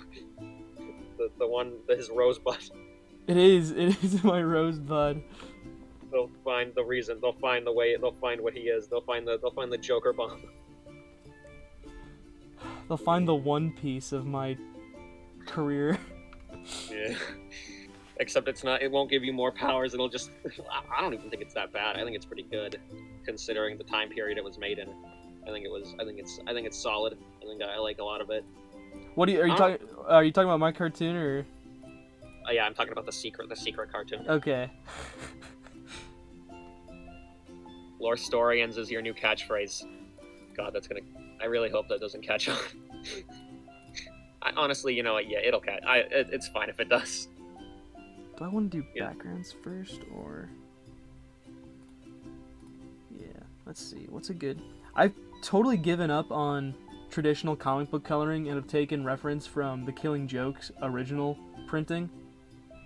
His rosebud. It is my rosebud. They'll find the reason. They'll find the way. They'll find what he is. They'll find the Joker bomb. They'll find the one piece of my career. Yeah. Except it's not. It won't give you more powers. It'll just. I don't even think it's that bad. I think it's pretty good, considering the time period it was made in. I think it's solid. I like a lot of it. What are you talking? Are you talking about my cartoon or? Yeah, I'm talking about the secret cartoon. Okay. Lore Storians is your new catchphrase. God, that's gonna. I really hope that doesn't catch on. Honestly, you know what? Yeah, it'll catch. It's fine if it does. Do I want to do backgrounds first or? Yeah, let's see. What's a good? I've totally given up on traditional comic book coloring and have taken reference from the Killing Joke's original printing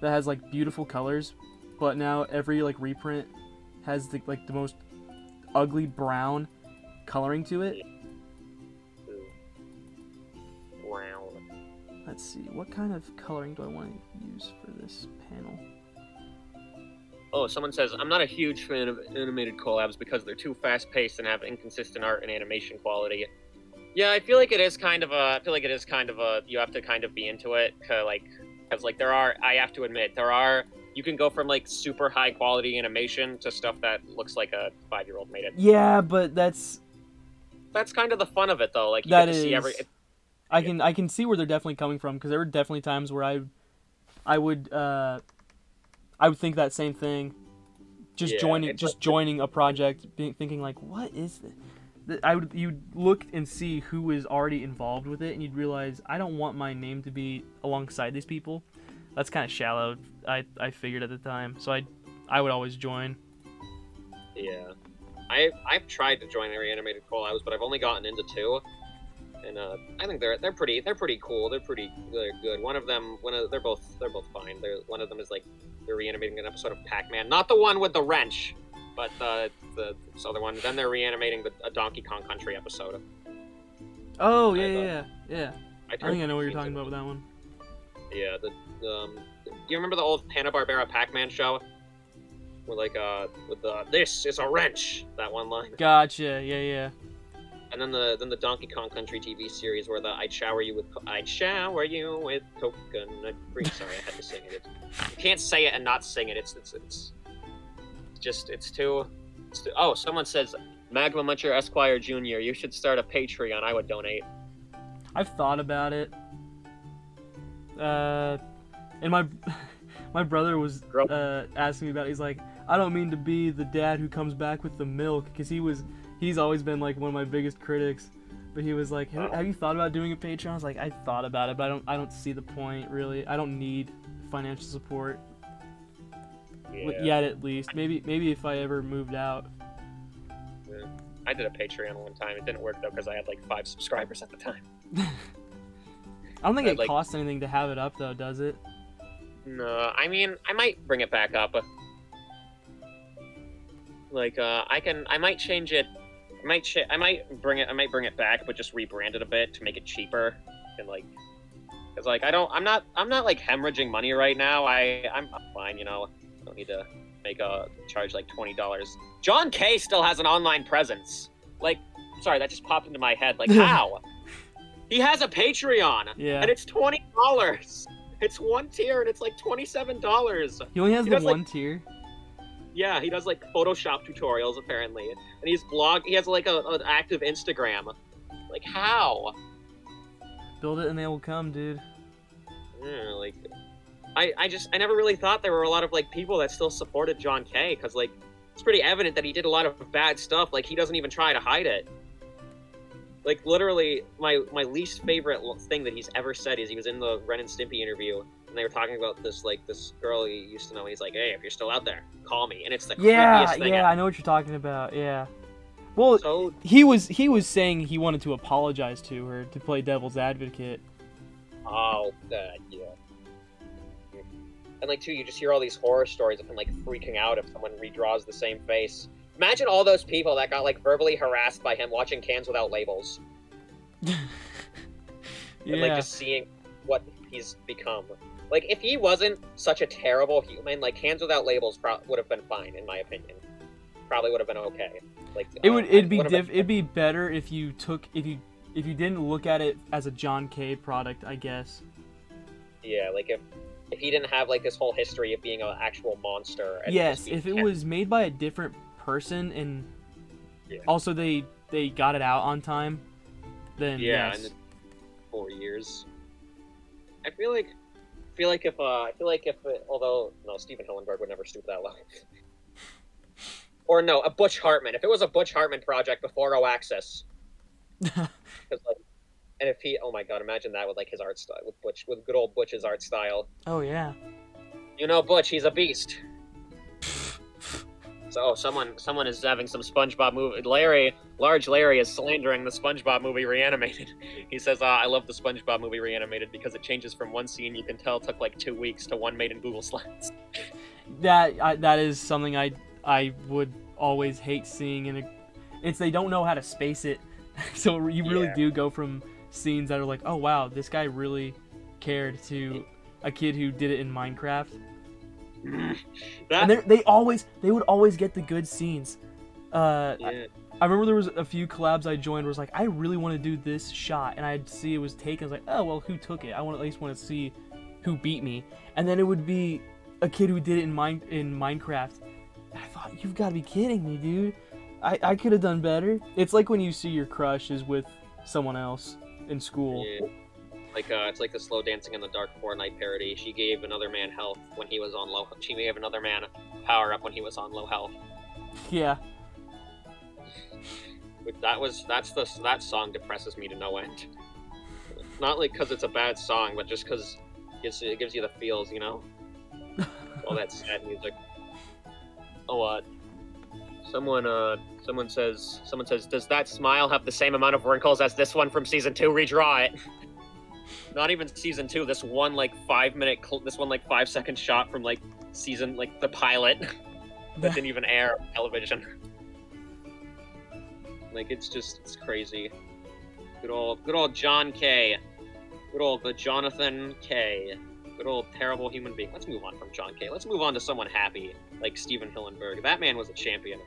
that has like beautiful colors, but now every like reprint has the most ugly brown coloring to it. Brown. Let's see, what kind of coloring do I want to use for this panel? Oh, someone says, I'm not a huge fan of animated collabs because they're too fast-paced and have inconsistent art and animation quality. Yeah, I feel like it is kind of a, you have to kind of be into it, because I have to admit, you can go from like super high quality animation to stuff that looks like a 5-year-old made it. Yeah, but that's kind of the fun of it though, like you get to see every... I can see where they're definitely coming from, because there were definitely times where I would think that same thing, joining a project, thinking like, what is this? You'd look and see who was already involved with it, and you'd realize I don't want my name to be alongside these people. That's kind of shallow. I figured at the time, so I would always join. Yeah. I've tried to join the reanimated collabs, but I've only gotten into 2, and I think they're pretty cool. They're good. They're both fine. One of them is like they're reanimating an episode of Pac-Man, not the one with the wrench, but this other one. Then they're reanimating a Donkey Kong Country episode. Oh yeah. I think I know what you're into talking about with that one. Yeah, you remember the old Hanna-Barbera Pac-Man show? With this is a wrench, that one line. Gotcha. Yeah. And then the Donkey Kong Country TV series where I'd shower you with coconut cream. Sorry, I had to sing it. You can't say it and not sing it. It's too. Oh, someone says Magma Muncher Esquire Jr. You should start a Patreon. I would donate. I've thought about it. And my brother was asking me about it. He's like, I don't mean to be the dad who comes back with the milk, because he's always been like one of my biggest critics. But he was like, have you thought about doing a Patreon? I was like, I thought about it, but I don't see the point really. I don't need financial support yet, at least. Maybe if I ever moved out. Yeah. I did a Patreon one time. It didn't work though because I had like 5 subscribers at the time. I don't think it costs anything to have it up though, does it? No, I mean, I might bring it back up. I might change it. I might bring it back, but just rebrand it a bit to make it cheaper, and because I'm not like hemorrhaging money right now. I'm fine, you know. I don't need to charge like $20. John K still has an online presence. Sorry, that just popped into my head. How? He has a Patreon. Yeah. And it's $20. It's one tier and it's like $27. He only has the one tier. Yeah, he does Photoshop tutorials apparently, and he has an active Instagram. How? Build it and they will come, dude. Yeah, I never really thought there were a lot of people that still supported John K, because it's pretty evident that he did a lot of bad stuff. He doesn't even try to hide it. Literally, my least favorite thing that he's ever said is he was in the Ren and Stimpy interview, and they were talking about this this girl he used to know, and he's like, hey, if you're still out there, call me. And it's the creepiest thing ever. I know what you're talking about, yeah. Well, he was saying he wanted to apologize to her, to play devil's advocate. Oh, yeah. And too, you just hear all these horror stories of him freaking out if someone redraws the same face. Imagine all those people that got verbally harassed by him watching Cans Without Labels. Yeah. And just seeing what he's become. If he wasn't such a terrible human, Cans Without Labels would have been fine, in my opinion. Probably would have been okay. It'd be better if you didn't look at it as a John K product, I guess. Yeah, if he didn't have this whole history of being an actual monster. And yes, if it was made by a different person and also they got it out on time, then yes. In 4 years. I feel like if although no, Steven Hillenberg would never stoop that low. Or no, a Butch Hartman. If it was a Butch Hartman project before O-Axis. And if he, oh my god, imagine that with his art style, with good old Butch's art style. Oh yeah. You know Butch, he's a beast. So someone is having some SpongeBob movie. Large Larry is slandering the SpongeBob movie Reanimated. He says, I love the SpongeBob movie Reanimated because it changes from one scene you can tell took 2 weeks to one made in Google Slides. That is something I would always hate seeing, and it's they don't know how to space it, so you really do go from scenes that are oh wow, this guy really cared, to a kid who did it in Minecraft. And they would always get the good scenes. I remember there was a few collabs I joined where it was I really want to do this shot, and I'd see it was taken. I was oh well, who took it? I at least want to see who beat me. And then it would be a kid who did it in Minecraft. And I thought, you've got to be kidding me, dude. I could have done better. It's when you see your crush is with someone else in school. Yeah. It's the Slow Dancing in the Dark Fortnite parody. She gave another man health when he was on low. She gave another man power up when he was on low health. Yeah. That song depresses me to no end. Not because it's a bad song, but just because it gives you the feels, you know. All that sad music. Oh Someone says, does that smile have the same amount of wrinkles as this one from season 2? Redraw it. Not even season 2. This one like 5-second shot from like season like the pilot that didn't even air on television. Like it's crazy. Good old John K. Good old the Jonathan K. Good old terrible human being. Let's move on from John K. Let's move on to someone happy like Steven Hillenburg. That man was a champion.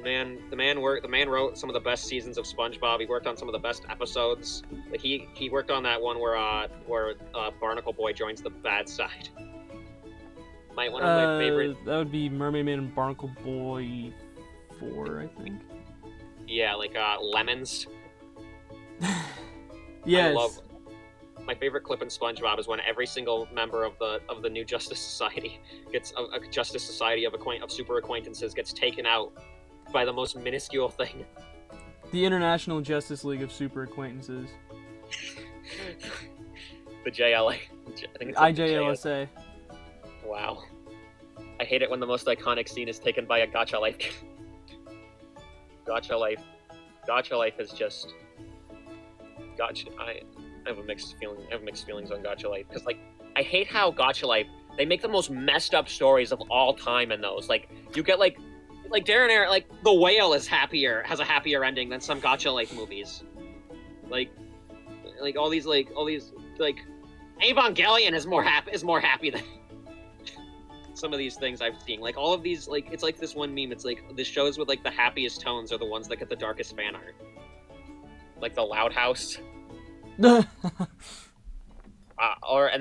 The man wrote some of the best seasons of SpongeBob. He worked on some of the best episodes. Like he worked on that one where Barnacle Boy joins the bad side. One of my favorite. That would be Mermaid Man and Barnacle Boy 4, I think. Yeah, like Lemons. Yes. My favorite clip in SpongeBob is when every single member of the new Justice Society gets a Justice Society of super acquaintances gets taken out by the most minuscule thing. The International Justice League of Super Acquaintances. The JLA. I think it's like IJLSA. Wow. I hate it when the most iconic scene is taken by a Gacha Life kid. Gacha Life is just... I have mixed feelings on Gacha Life. Because, like, I hate how Gacha Life, they make the most messed up stories of all time in those. Like, you get, like Darren Air, like, The Whale has a happier ending than some Gacha Life movies. Like all these, Evangelion is more happy than some of these things I've seen. Like, all of these, like, it's like this one meme, it's like, the shows with, like, the happiest tones are the ones that get the darkest fan art. Like, The Loud House. And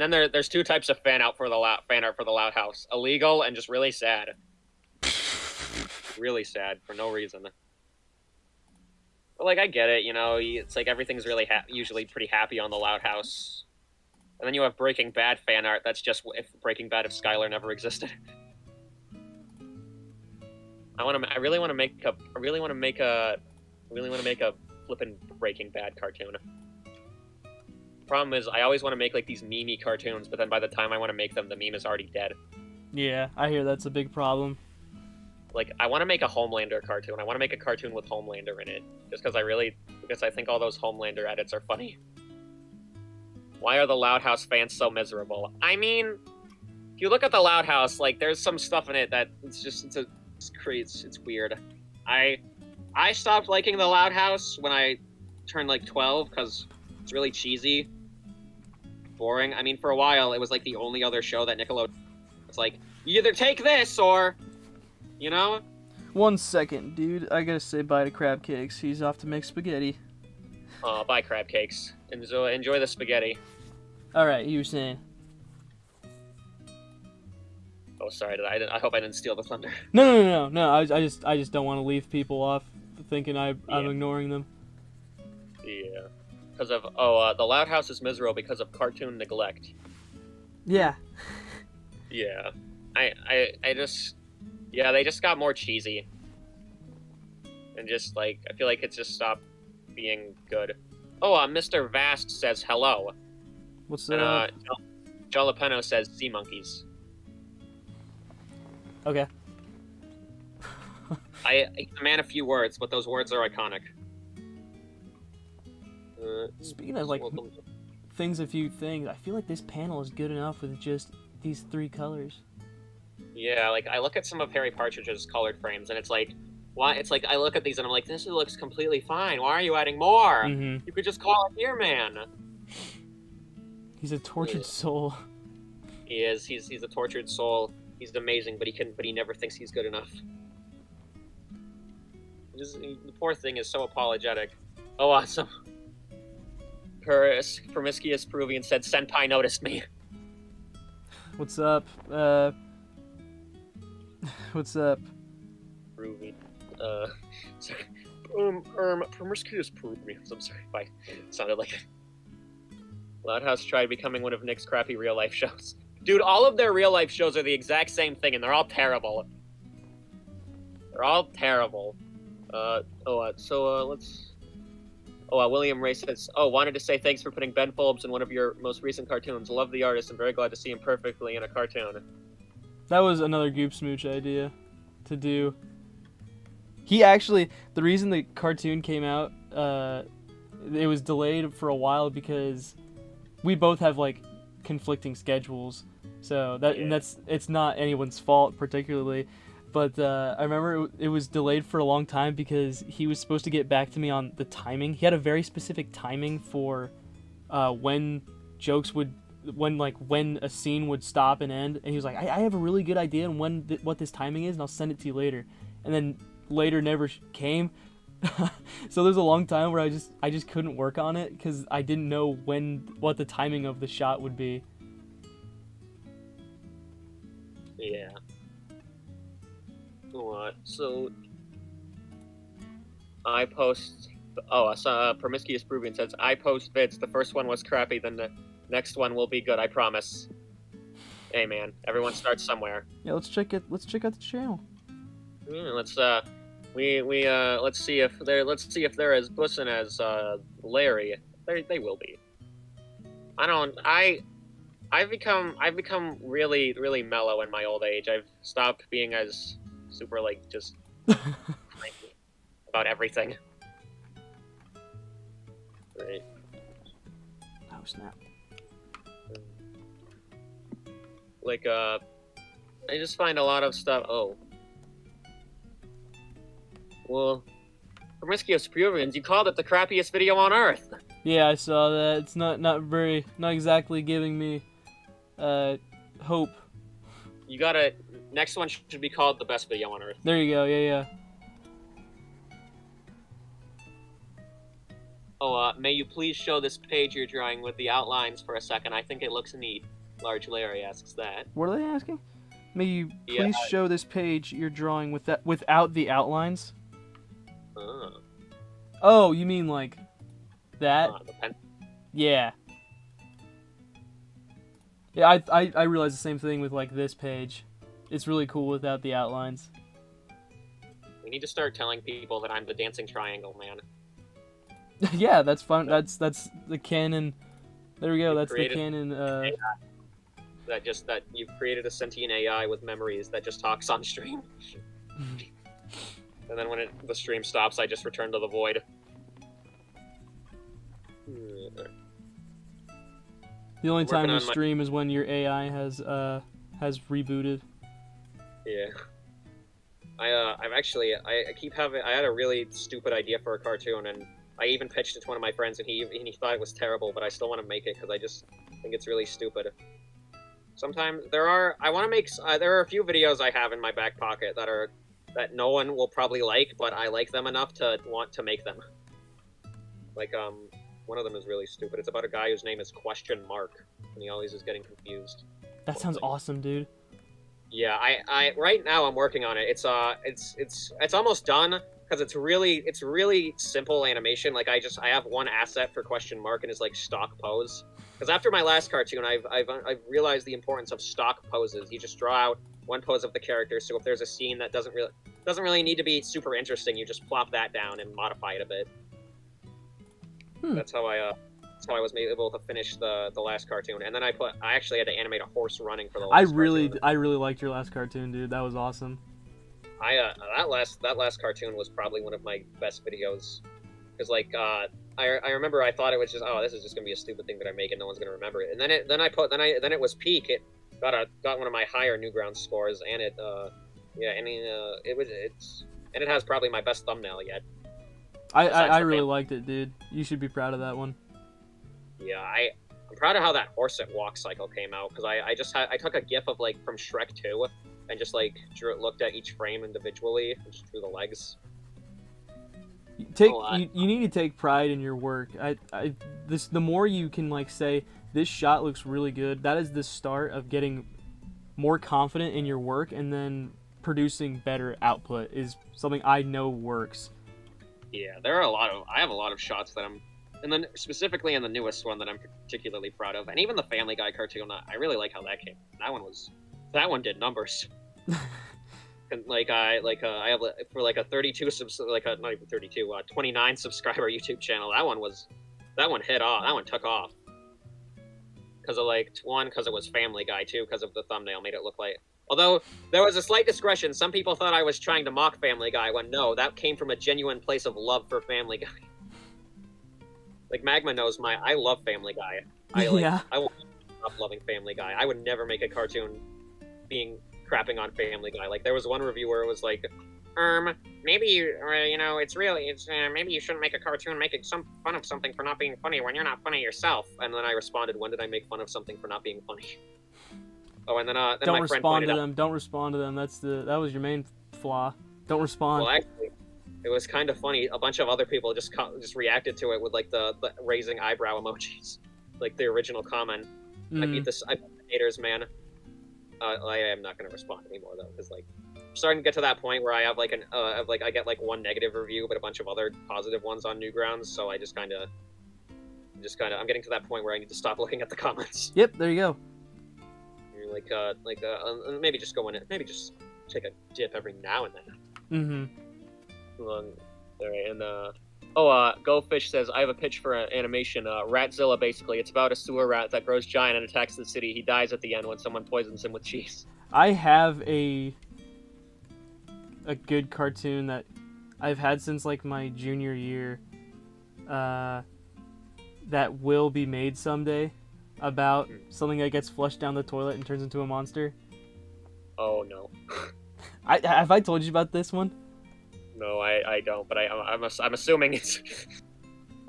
then there's two types of fan art for the Loud House: illegal and just really sad. Really sad for no reason. But like, I get it, you know. It's like everything's really usually pretty happy on the Loud House, and then you have Breaking Bad fan art. That's just if Skylar never existed. I really want to make a flippin' Breaking Bad cartoon. Problem is, I always want to make like these meme-y cartoons, but then by the time I want to make them, the meme is already dead. Yeah, I hear that's a big problem. Like, I want to make a Homelander cartoon. I want to make a cartoon with Homelander in it, just because I think all those Homelander edits are funny. Why are the Loud House fans so miserable? I mean, if you look at the Loud House, like, there's some stuff in it that it's weird. I stopped liking the Loud House when I turned like 12 because it's really cheesy, boring. I mean, for a while, it was like the only other show that Nickelodeon. It's like, you either take this or, you know. 1 second, dude. I gotta say bye to Crab Cakes. He's off to make spaghetti. Bye, Crab Cakes. Enjoy the spaghetti. All right, you were saying. Oh, sorry. I hope I didn't steal the thunder. No. I just don't want to leave people off thinking I'm ignoring them. Yeah. Because of the Loud House is miserable because of cartoon neglect. Yeah. Yeah. They just got more cheesy. And just like I feel like it's just stopped being good. Mr. Vast says hello. What's that? And Jalapeno says sea monkeys. Okay. He's a man of few words, but those words are iconic. Speaking of like things, a few things, I feel like this panel is good enough with just these 3 colors. Yeah, like I look at some of Harry Partridge's colored frames, and it's like, why? It's like I look at these and I'm like, this looks completely fine. Why are you adding more? Mm-hmm. You could just call it here, man. He's a tortured soul. He is. He's a tortured soul. He's amazing, but he never thinks he's good enough. The poor thing is so apologetic. Oh, awesome. Promiscuous Peruvian said, Senpai noticed me. What's up? What's up? Peruvian. Sorry. Promiscuous Peruvians. I'm sorry if I sounded like it. Loud House tried becoming one of Nick's crappy real-life shows. Dude, all of their real-life shows are the exact same thing, and they're all terrible. They're all terrible. William Ray says, wanted to say thanks for putting Ben Folds in one of your most recent cartoons. Love the artist and very glad to see him perfectly in a cartoon. That was another Goop Smooch idea to do. He actually, the reason the cartoon came out, it was delayed for a while because we both have like conflicting schedules. So it's not anyone's fault particularly, but I remember it was delayed for a long time because he was supposed to get back to me on the timing. He had a very specific timing for when jokes would when a scene would stop and end, and he was like, I have a really good idea on what this timing is, and I'll send it to you later. And then later never came. So there's a long time where I just couldn't work on it because I didn't know what the timing of the shot would be. Yeah. What? So I post. Oh, I saw Promiscuous Peruvian says I post vids. The first one was crappy, then the next one will be good. I promise. Hey man, everyone starts somewhere. Yeah, let's check out the channel. Yeah, let's see if they're as bussin' as Larry. They will be. I've become really, really mellow in my old age. I've stopped being as super like just cranky about everything. Right. Oh snap. Like I just find a lot of stuff. Oh. Well, Promiscuous Peruvians, you called it the crappiest video on Earth. Yeah, I saw that. It's not exactly giving me hope. You gotta. Next one should be called the best video on Earth. There you go. Yeah. Oh, may you please show this page you're drawing with the outlines for a second? I think it looks neat. Large Larry asks that. What are they asking? May you please show this page you're drawing without the outlines? Oh, you mean like that? Yeah. Yeah, I realized the same thing with like this page. It's really cool without the outlines. We need to start telling people that I'm the dancing triangle man. Yeah, that's fun. That's the canon. There we go. That's the canon. That you've created a sentient AI with memories that just talks on stream. And then when the stream stops, I just return to the void. The only time you stream is when your AI has rebooted. Yeah. I had a really stupid idea for a cartoon, and I even pitched it to one of my friends, and he thought it was terrible, but I still want to make it because I just think it's really stupid. Sometimes there are a few videos I have in my back pocket that no one will probably like, but I like them enough to want to make them. Like one of them is really stupid. It's about a guy whose name is Question Mark, and he always is getting confused. That sounds awesome, dude. Yeah, I right now I'm working on it. It's almost done because it's really simple animation. Like I have one asset for Question Mark and his like stock pose. Because after my last cartoon, I've realized the importance of stock poses. You just draw out one pose of the character. So if there's a scene that doesn't really need to be super interesting, you just plop that down and modify it a bit. That's how I was able to finish the last cartoon. And then I actually had to animate a horse running for the last cartoon. I really liked your last cartoon, dude. That was awesome. That last cartoon was probably one of my best videos. Because like I remember I thought it was just, oh, this is just gonna be a stupid thing that I make and no one's gonna remember it. And then it was peak. It got one of my higher Newgrounds scores, and it has probably my best thumbnail yet. I really liked it, dude. You should be proud of that one. Yeah, I'm proud of how that horse at walk cycle came out, because I took a gif of like from Shrek 2 and just like looked at each frame individually and just drew the legs. You need to take pride in your work. The more you can like say this shot looks really good, that is the start of getting more confident in your work, and then producing better output is something I know works. Yeah, I have a lot of shots that and then specifically in the newest one that I'm particularly proud of, and even the Family Guy cartoon, I really like how that came. That one did numbers. And I have for like a 32 not even 32 29 subscriber YouTube channel. That one hit off. That one took off. Because of because it was Family Guy too. Because of the thumbnail made it look like Although there was a slight discretion, some people thought I was trying to mock Family Guy, when no, that came from a genuine place of love for Family Guy. Like, Magma knows I love Family Guy. Yeah. I won't stop loving Family Guy. I would never make a cartoon crapping on Family Guy. Like, there was one review where it was like, maybe maybe you shouldn't make a cartoon making some fun of something for not being funny when you're not funny yourself. And then I responded, when did I make fun of something for not being funny? Oh, and then Don't my friend respond pointed to them. out, Don't respond to them. That was your main flaw. Don't respond. well, actually, it was kind of funny. A bunch of other people just reacted to it with like the raising eyebrow emojis, like the original comment. I beat the haters, man. I am not going to respond anymore though, because like I'm starting to get to that point where I have like I get like one negative review, but a bunch of other positive ones on Newgrounds. So I just kind of I'm getting to that point where I need to stop looking at the comments. Yep, there you go. Maybe just go in it. Maybe just take a dip every now and then. All right, and Goldfish says, I have a pitch for an animation. Ratzilla, basically. It's about a sewer rat that grows giant and attacks the city. He dies at the end when someone poisons him with cheese. I have a good cartoon that I've had since like my junior year that will be made someday about something that gets flushed down the toilet and turns into a monster. Oh, no. Have I told you about this one? No, I don't, but I'm assuming it's...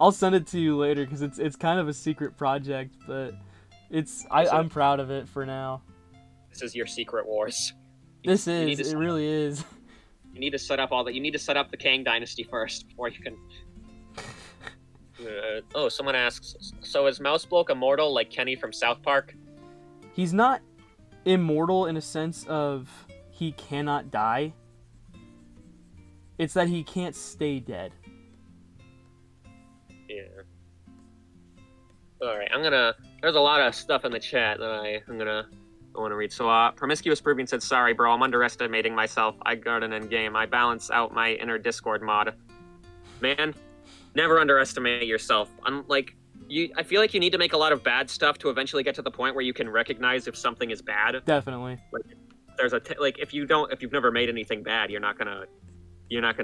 I'll send it to you later because it's kind of a secret project, but I'm proud of it for now. This is your secret wars. It really is. You need to set up you need to set up the Kang Dynasty first before you can... someone asks, so is Mousebloke immortal like Kenny from South Park? He's not immortal in a sense of he cannot die. It's that he can't stay dead. Yeah. Alright, there's a lot of stuff in the chat that I want to read. So, Promiscuous Peruvian said, sorry bro, I'm underestimating myself. I got an end game. I balance out my inner Discord mod. Man, never underestimate yourself. I feel like you need to make a lot of bad stuff to eventually get to the point where you can recognize if something is bad. Definitely. Like, if you've never made anything bad, you're not gonna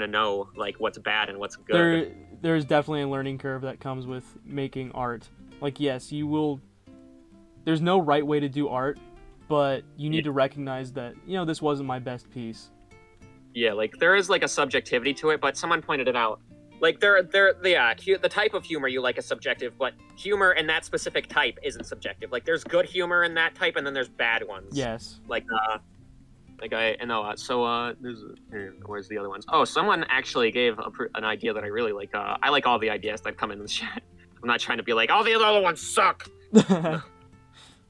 know like what's bad and what's good. There's definitely a learning curve that comes with making art. Like, yes, you will. There's no right way to do art, but you need to recognize that this wasn't my best piece. Yeah, like there is like a subjectivity to it, but someone pointed it out. Like the type of humor you like is subjective, but humor in that specific type isn't subjective. Like there's good humor in that type, and then there's bad ones. Yes. Where's the other ones? Oh, someone actually gave an idea that I really like. I like all the ideas that come in the chat. I'm not trying to be like, all the other ones suck. No.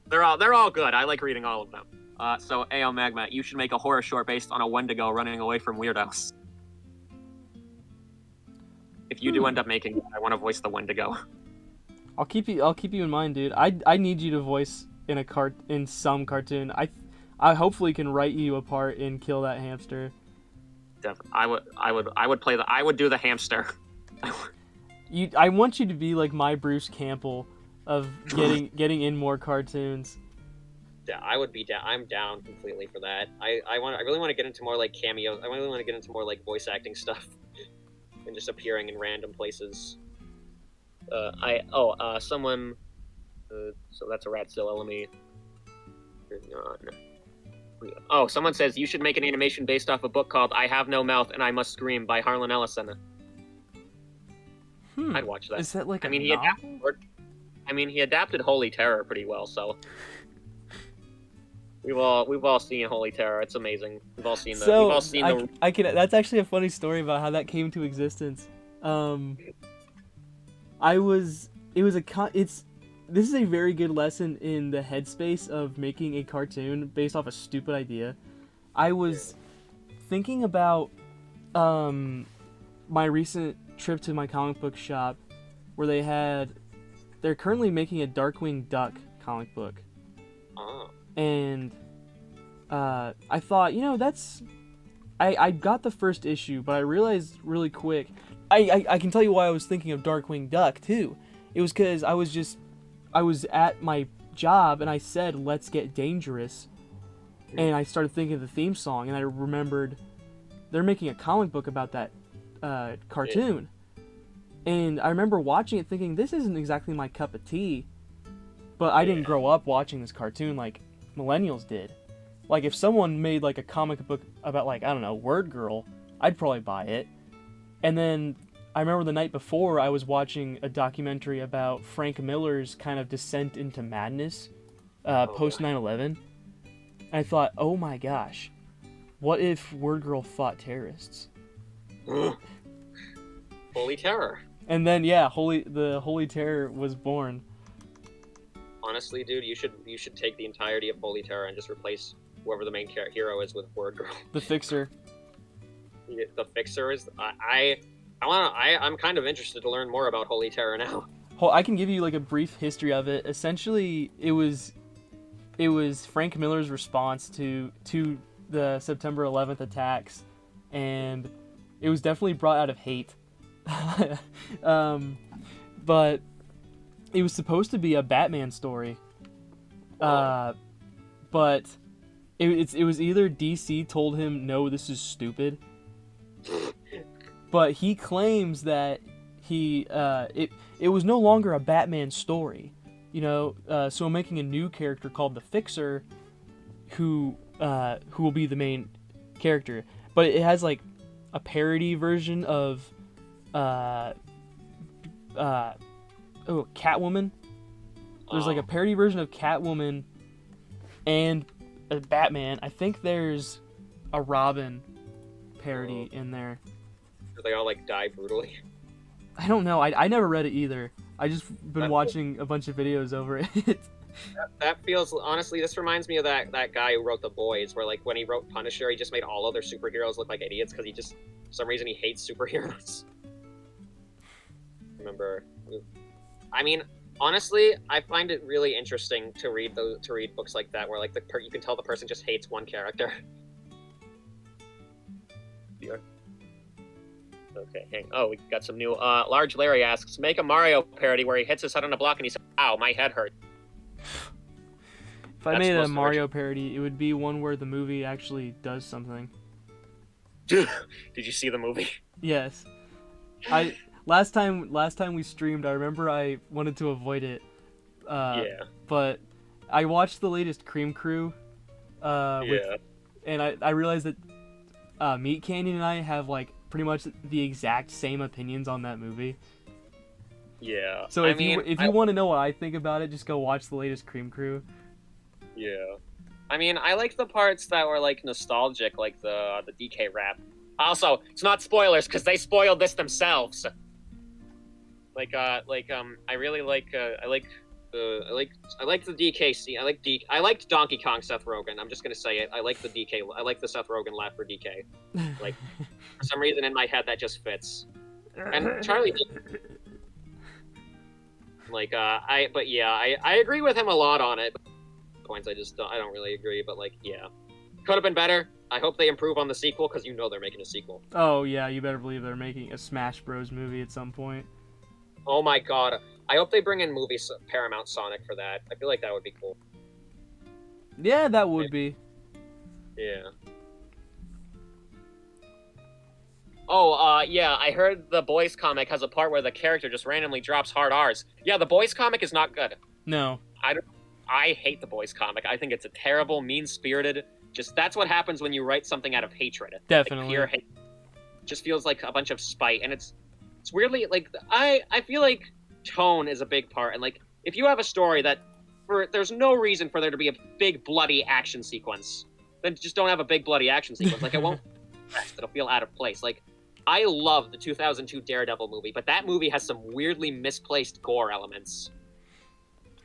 They're all good. I like reading all of them. So AO Magma, you should make a horror short based on a Wendigo running away from weirdos. If you do end up making it, I want to voice the Wendigo. I'll keep you in mind, dude. I need you to voice in some cartoon. I hopefully can write you a part in Kill That Hamster. Definitely. I would do the hamster. I want you to be like my Bruce Campbell of getting in more cartoons. Yeah, I would be down. I'm down completely for that. I really want to get into more like cameos. I really want to get into more like voice acting stuff and just appearing in random places. Someone. So that's a Ratzilla. Let me. Oh, someone says you should make an animation based off a book called I Have No Mouth and I Must Scream by Harlan Ellison. I'd watch that. Is that like he adapted Holy Terror pretty well, so we've all seen Holy Terror. It's amazing. We've all seen that's actually a funny story about how that came to existence. This is a very good lesson in the headspace of making a cartoon based off a stupid idea. I was thinking about my recent trip to my comic book shop where they're currently making a Darkwing Duck comic book. Oh. And I thought, I got the first issue, but I realized really quick, I can tell you why I was thinking of Darkwing Duck too. It was because I was at my job and I said, let's get dangerous. And I started thinking of the theme song, and I remembered they're making a comic book about that cartoon. And I remember watching it thinking, this isn't exactly my cup of tea. But I didn't grow up watching this cartoon like millennials did. Like, if someone made, like, a comic book about, like, I don't know, Word Girl, I'd probably buy it. And then I remember the night before I was watching a documentary about Frank Miller's kind of descent into madness post 9/11. And I thought, oh my gosh, what if Word Girl fought terrorists? Holy terror. And then, yeah, the Holy Terror was born. Honestly, dude, you should take the entirety of Holy Terror and just replace whoever the main hero is with Word Girl. The Fixer. The Fixer is... I'm kind of interested to learn more about Holy Terror now. I can give you like a brief history of it. Essentially, it was Frank Miller's response to the September 11th attacks, and it was definitely brought out of hate. But it was supposed to be a Batman story. But it was either DC told him, no, this is stupid. But he claims that it was no longer a Batman story, so I'm making a new character called the Fixer, who will be the main character. But it has like a parody version of Catwoman. There's like a parody version of Catwoman and a Batman. I think there's a Robin parody in there. They all like die brutally. I don't know. I never read it either. I just been watching a bunch of videos over it. That feels, honestly, this reminds me of that guy who wrote The Boys, where like when he wrote Punisher, he just made all other superheroes look like idiots because he just, for some reason, he hates superheroes. Remember? I mean, honestly, I find it really interesting to read books like that, where like you can tell the person just hates one character. Yeah. Okay, hang. Oh, we got some new. Large Larry asks, make a Mario parody where he hits his head on a block and he says, "Ow, my head hurt." If I made a Mario parody, it would be one where the movie actually does something. Did you see the movie? Yes. Last time we streamed, I remember I wanted to avoid it. But I watched the latest Cream Crew. And I realized that Meat Canyon and I have like pretty much the exact same opinions on that movie. Yeah. So if you want to know what I think about it, just go watch the latest Cream Crew. Yeah. I mean, I like the parts that were like nostalgic, like the DK rap. Also, it's not spoilers because they spoiled this themselves. I really like I like the DK scene. I liked Donkey Kong Seth Rogen. I'm just gonna say it. I like the DK. I like the Seth Rogen laugh for DK. Like for some reason in my head that just fits. And Charlie. I agree with him a lot on it. Points I don't really agree, but like yeah, could have been better. I hope they improve on the sequel because they're making a sequel. Oh yeah, you better believe they're making a Smash Bros movie at some point. Oh my god. I hope they bring in Paramount Sonic for that. I feel like that would be cool. Yeah, that would be. Yeah. Oh, yeah, I heard the Boys comic has a part where the character just randomly drops hard R's. Yeah, the Boys comic is not good. No. I hate the Boys comic. I think it's a terrible, mean-spirited... that's what happens when you write something out of hatred. Definitely. Like pure hate. Just feels like a bunch of spite, and it's weirdly, like, I feel like tone is a big part, and, like, if you have a story that, there's no reason for there to be a big, bloody action sequence, then just don't have a big, bloody action sequence. Like, it won't... it'll feel out of place. Like, I love the 2002 Daredevil movie, but that movie has some weirdly misplaced gore elements.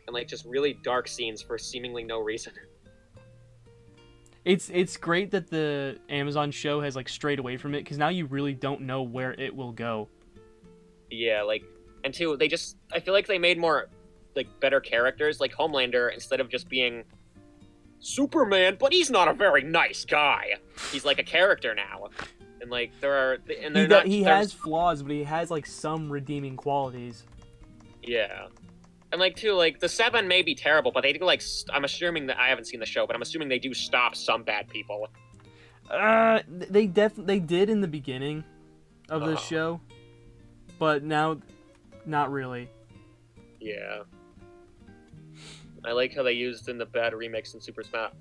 And, like, just really dark scenes for seemingly no reason. It's great that the Amazon show has, like, strayed away from it, because now you really don't know where it will go. Yeah, like, and two, I feel like they made more, like, better characters. Like, Homelander, instead of just being Superman, but he's not a very nice guy. He's, like, a character now. And, like, he has flaws, but he has, like, some redeeming qualities. Yeah. And like too, like the Seven may be terrible, but they do like I'm assuming that I haven't seen the show, but I'm assuming they do stop some bad people. They did in the beginning of the show, but now, not really. Yeah. I like how they used in the bad remix in Super Smash.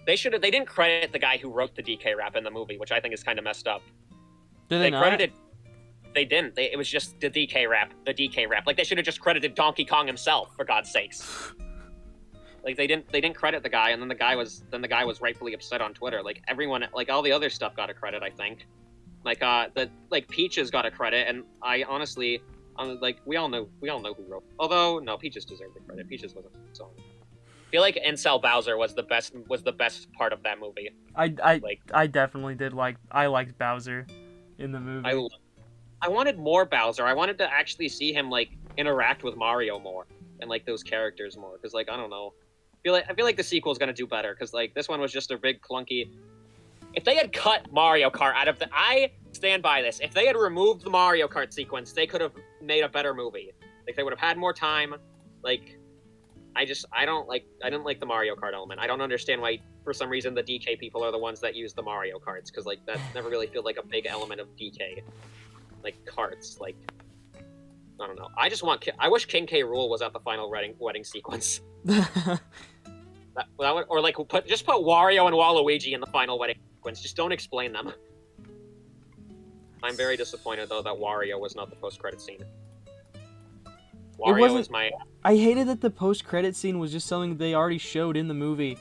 They didn't credit the guy who wrote the DK rap in the movie, which I think is kind of messed up. Did they not? Credited. They didn't. It was just the DK rap. Like they should have just credited Donkey Kong himself, for God's sakes. Like they didn't credit the guy, and then the guy was rightfully upset on Twitter. Like everyone, like all the other stuff got a credit, I think. Like Peaches got a credit, and I honestly, like we all know who wrote. Although no, Peaches deserved the credit. Peaches wasn't so. I feel like Incel Bowser was the best part of that movie. I definitely did I liked Bowser in the movie. I wanted more Bowser. I wanted to actually see him like interact with Mario more and like those characters more. Because like I don't know, I feel like the sequel is gonna do better. Because like this one was just a big clunky. If they had cut Mario Kart out of I stand by this. If they had removed the Mario Kart sequence, they could have made a better movie. Like they would have had more time. Like I didn't like the Mario Kart element. I don't understand why for some reason the DK people are the ones that use the Mario Karts. Because like that never really felt like a big element of DK. Like carts, like I don't know. I wish King K. Rool was at the final wedding sequence. that would, or like put Wario and Waluigi in the final wedding sequence. Just don't explain them. I'm very disappointed though that Wario was not the post-credit scene. Wario was I hated that the post-credit scene was just something they already showed in the movie.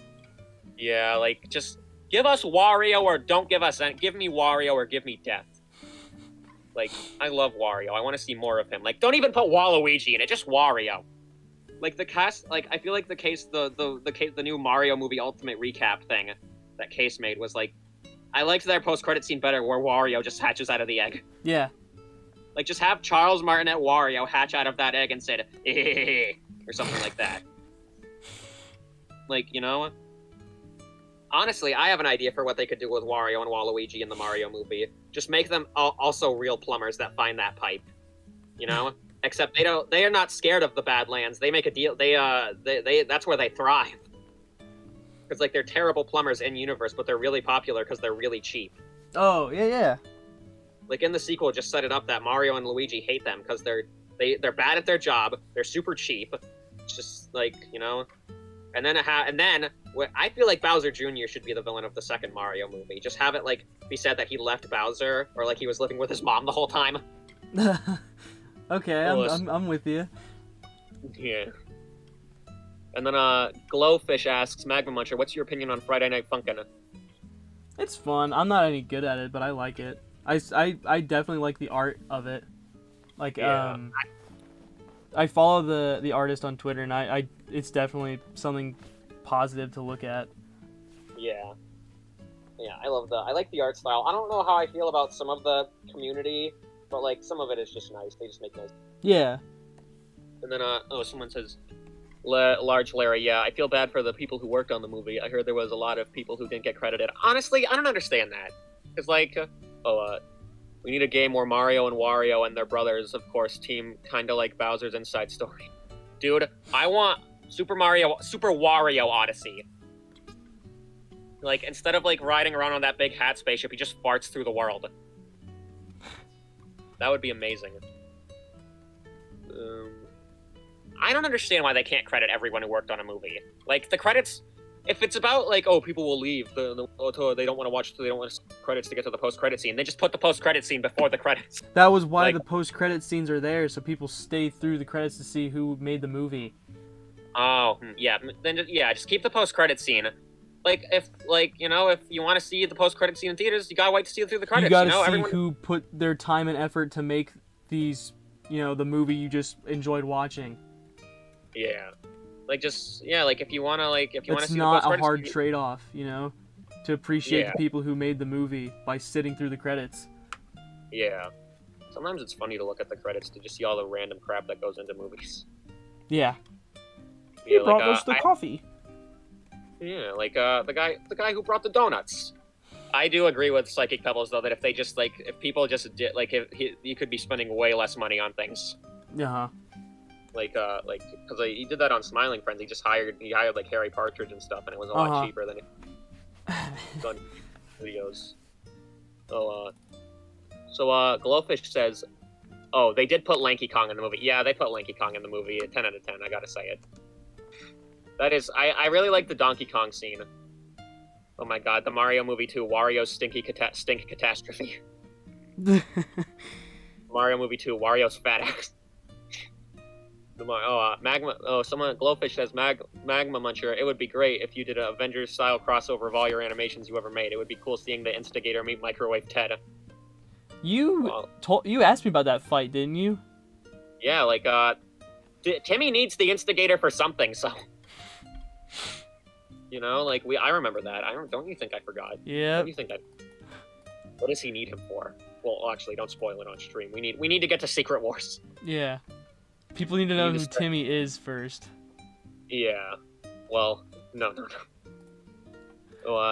Yeah, like just give us Wario or don't give us. Give me Wario or give me death. Like, I love Wario. I want to see more of him. Like, don't even put Waluigi in it. Just Wario. Like, the cast... Like, I feel like the new Mario movie Ultimate Recap thing that Case made was, like... I liked their post-credit scene better where Wario just hatches out of the egg. Yeah. Like, just have Charles Martinet Wario hatch out of that egg and say, or something like that. Like, you know? Honestly, I have an idea for what they could do with Wario and Waluigi in the Mario movie. Just make them also real plumbers that find that pipe, you know. Except they are not scared of the Badlands. They make a deal. They that's where they thrive. Because like they're terrible plumbers in universe, but they're really popular because they're really cheap. Oh yeah. Like in the sequel, just set it up that Mario and Luigi hate them because they're bad at their job. They're super cheap. It's just like, you know. And then I feel like Bowser Jr. should be the villain of the second Mario movie. Just have it like be said that he left Bowser or like he was living with his mom the whole time. Okay, I'm with you. Yeah. And then Glowfish asks, Magma Muncher, what's your opinion on Friday Night Funkin'? It's fun. I'm not any good at it, but I like it. I definitely like the art of it. Like yeah. I follow the artist on Twitter, and it's definitely something positive to look at. Yeah. Yeah, I like the art style. I don't know how I feel about some of the community, but like some of it is just nice. They just make nice. Yeah. And then someone says, Large Larry, yeah, I feel bad for the people who worked on the movie. I heard there was a lot of people who didn't get credited. Honestly, I don't understand that. Because like, we need a game where Mario and Wario and their brothers, of course, team kind of like Bowser's Inside Story. Dude, I want Super Wario Odyssey. Like, instead of like riding around on that big hat spaceship, he just farts through the world. That would be amazing. I don't understand why they can't credit everyone who worked on a movie. Like, the credits... If it's about, like, oh, people will leave, they don't want to watch, they don't want credits to get to the post-credit scene, they just put the post-credit scene before the credits. That was why the post-credit scenes are there, so people stay through the credits to see who made the movie. Oh, yeah. Then, just keep the post-credit scene. Like, if you want to see the post-credit scene in theaters, you gotta wait to see it through the credits. You gotta see who put their time and effort to make these, the movie you just enjoyed watching. Yeah. Like, just, like, if you want to see the It's not a hard scene, trade-off, to appreciate the people who made the movie by sitting through the credits. Yeah. Sometimes it's funny to look at the credits to just see all the random crap that goes into movies. Yeah. He brought us the coffee. Yeah, like, the guy who brought the donuts. I do agree with Psychic Pebbles, though, that if they just, like, if people just did, like, you could be spending way less money on things. Uh-huh. because he did that on Smiling Friends. He hired like Harry Partridge and stuff, and it was a lot Uh-huh. cheaper than done videos. So Glowfish says, "Oh, they did put Lanky Kong in the movie. Yeah, they put Lanky Kong in the movie. 10 out of 10. I gotta say it. That is, I really like the Donkey Kong scene. Oh my god, the Mario movie 2, Wario's stink catastrophe. Mario movie 2, Wario's fat ass. Glowfish says, Magma Muncher, it would be great if you did an Avengers-style crossover of all your animations you ever made. It would be cool seeing the Instigator meet Microwave Ted. You asked me about that fight, didn't you? Yeah, Timmy needs the Instigator for something, so... I remember that. Don't you think I forgot? Yeah. Don't you think what does he need him for? Well, actually, don't spoil it on stream. We need to get to Secret Wars. Yeah. People need to know who Timmy is first. Yeah. Well, no.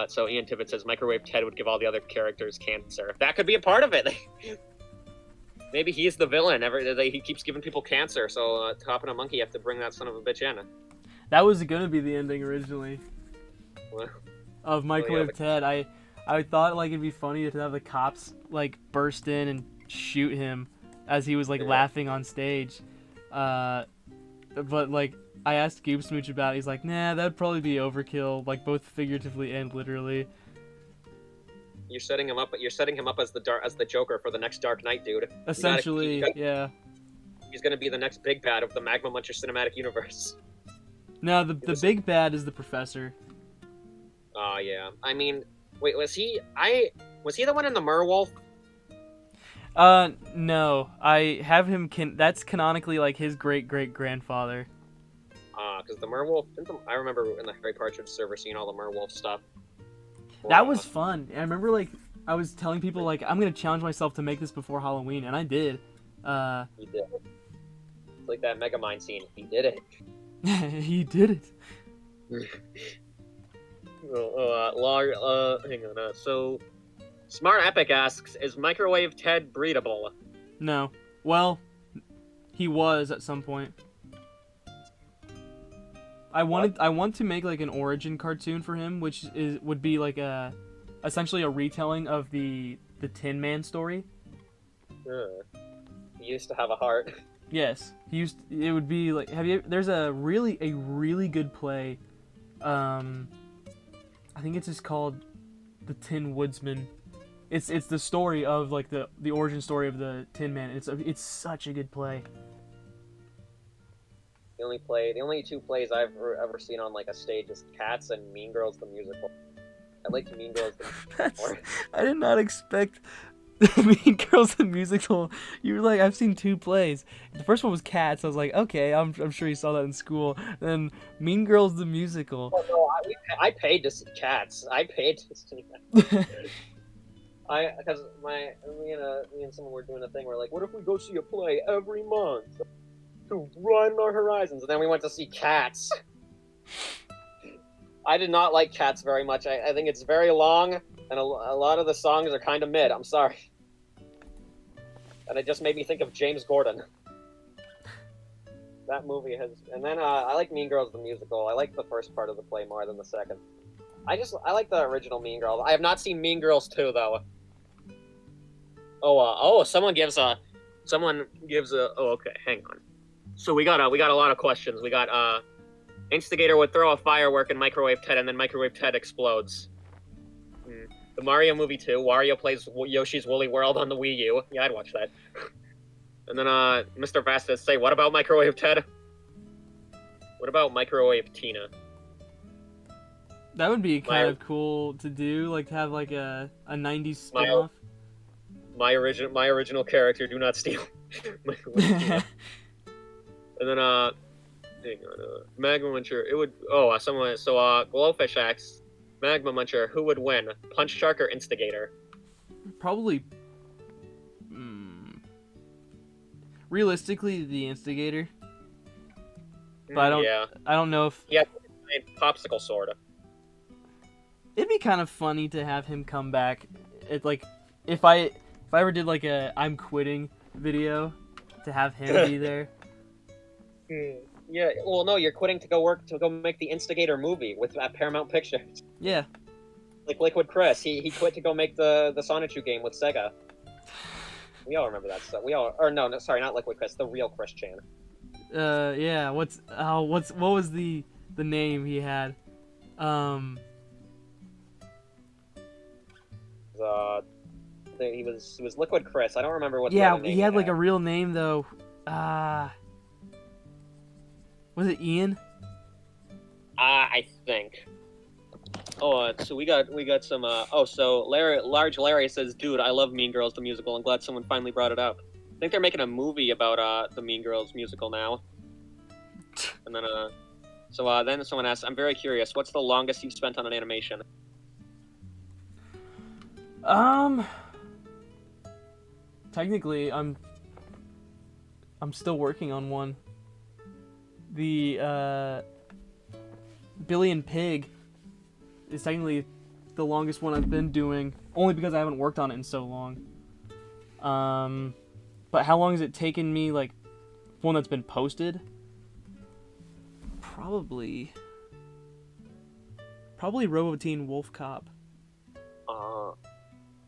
So Ian Tibbet says Microwave Ted would give all the other characters cancer. That could be a part of it. Maybe he's the villain. He keeps giving people cancer, so Top and a Monkey have to bring that son of a bitch in. That was gonna be the ending originally. What? Of Microwave Ted. I thought it'd be funny to have the cops burst in and shoot him as he was laughing on stage. But I asked Goob Smooch about it. He's like, nah, that'd probably be overkill, both figuratively and literally. You're setting him up as the Joker for the next Dark Knight, dude. Essentially, yeah. He's gonna be the next big bad of the Magma Muncher cinematic universe. No, the big bad is the Professor. Oh, yeah. I mean, wait, was he the one in the Merwolf? No. I have him, that's canonically, his great-great-grandfather. Because the Merwolf, I remember in the Harry Partridge server seeing all the Merwolf stuff. That was fun. I remember, I was telling people, I'm gonna challenge myself to make this before Halloween, and I did. He did. It's like that Megamind scene. He did it. He did it. Hang on. So, Smart Epic asks, is Microwave Ted breedable? No. Well, he was at some point. I want to make an origin cartoon for him, which would be essentially a retelling of the Tin Man story. He used to have a heart. Yes, it would be there's a really good play. I think it's just called The Tin Woodsman. It's the story of the origin story of the Tin Man. It's such a good play. The only two plays I've ever seen on a stage is Cats and Mean Girls the musical. I like Mean Girls the musical. I did not expect Mean Girls the musical. You were like, I've seen two plays. The first one was Cats. I was like, okay, I'm sure you saw that in school. Then Mean Girls the musical. Oh, no, I paid to see Cats. I paid to see that. Because me and someone were doing a thing where what if we go see a play every month to run our horizons? And then we went to see Cats. I did not like Cats very much. I think it's very long, and a lot of the songs are kind of mid. I'm sorry. And it just made me think of James Gordon. That movie has... And then I like Mean Girls the musical. I like the first part of the play more than the second. I like the original Mean Girls. I have not seen Mean Girls 2, though. Someone gives a... Oh, okay, hang on. So we got a lot of questions. We got, Instigator would throw a firework in Microwave Ted, and then Microwave Ted explodes. The Mario movie 2, Wario plays Yoshi's Woolly World on the Wii U. Yeah, I'd watch that. And then, Mr. Vastas say, what about Microwave Ted? What about Microwave Tina? That would be kind of cool to do, to have a 90s spin-off. My original character, do not steal. And then, hang on, Magma Muncher, it would... Glowfish asks, Magma Muncher, who would win? Punch Shark or Instigator? Probably... realistically, the Instigator. But I don't know if... Yeah, popsicle sword. It'd be kind of funny to have him come back. If I ever did a I'm quitting video, to have him be there. Yeah, well, no, you're quitting to go make the Instigator movie with Paramount Pictures. Yeah. Like Liquid Chris, he quit to go make the Sonichu game with Sega. We all remember that stuff. Or no, sorry, not Liquid Chris, the real Chris Chan. Yeah. What was the name he had? He was Liquid Chris. I don't remember what. Yeah, the name he had like a real name though. Was it Ian? I think. Oh, so we got some. So Larry says, "Dude, I love Mean Girls the musical. I'm glad someone finally brought it up. I think they're making a movie about the Mean Girls musical now." And then then someone asks, "I'm very curious. What's the longest you've spent on an animation?" Technically, I'm still working on one. The Billy and Pig is technically the longest one I've been doing, only because I haven't worked on it in so long. But how long has it taken me, like, one that's been posted? Probably Roboteen Wolf Cop.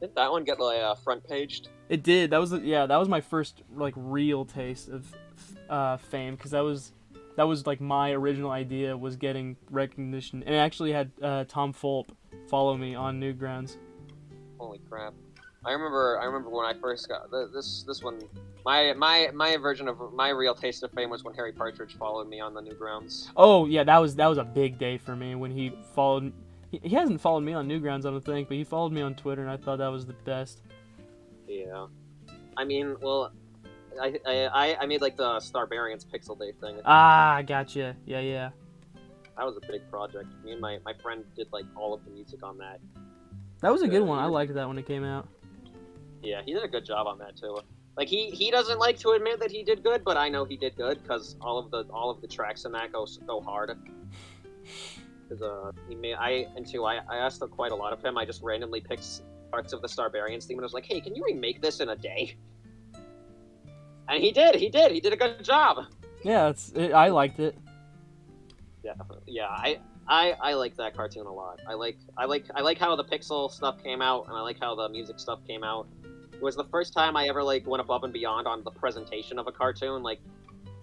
Did that one get front paged? It did. That was my first like real taste of fame, because that was like my original idea, was getting recognition, and it actually had Tom Fulp follow me on Newgrounds. Holy crap! I remember when I first got this one. My version of my real taste of fame was when Harry Partridge followed me on the Newgrounds. Oh yeah, that was a big day for me when he followed. He hasn't followed me on Newgrounds, I don't think, but he followed me on Twitter, and I thought that was the best. Yeah, I mean, well, I made like the Starbarians Pixel Day thing. Ah, gotcha. Yeah. That was a big project. Me and my friend did like all of the music on that. That was a good one. I liked that when it came out. Yeah, he did a good job on that too. Like he doesn't like to admit that he did good, but I know he did good because all of the tracks in that go hard. Because I asked quite a lot of him. I just randomly picked parts of the Starbarians theme and I was like, hey, can you remake this in a day? And he did a good job. Yeah, I liked it. Yeah, I like that cartoon a lot. I like how the pixel stuff came out, and I like how the music stuff came out. It was the first time I ever like went above and beyond on the presentation of a cartoon, like,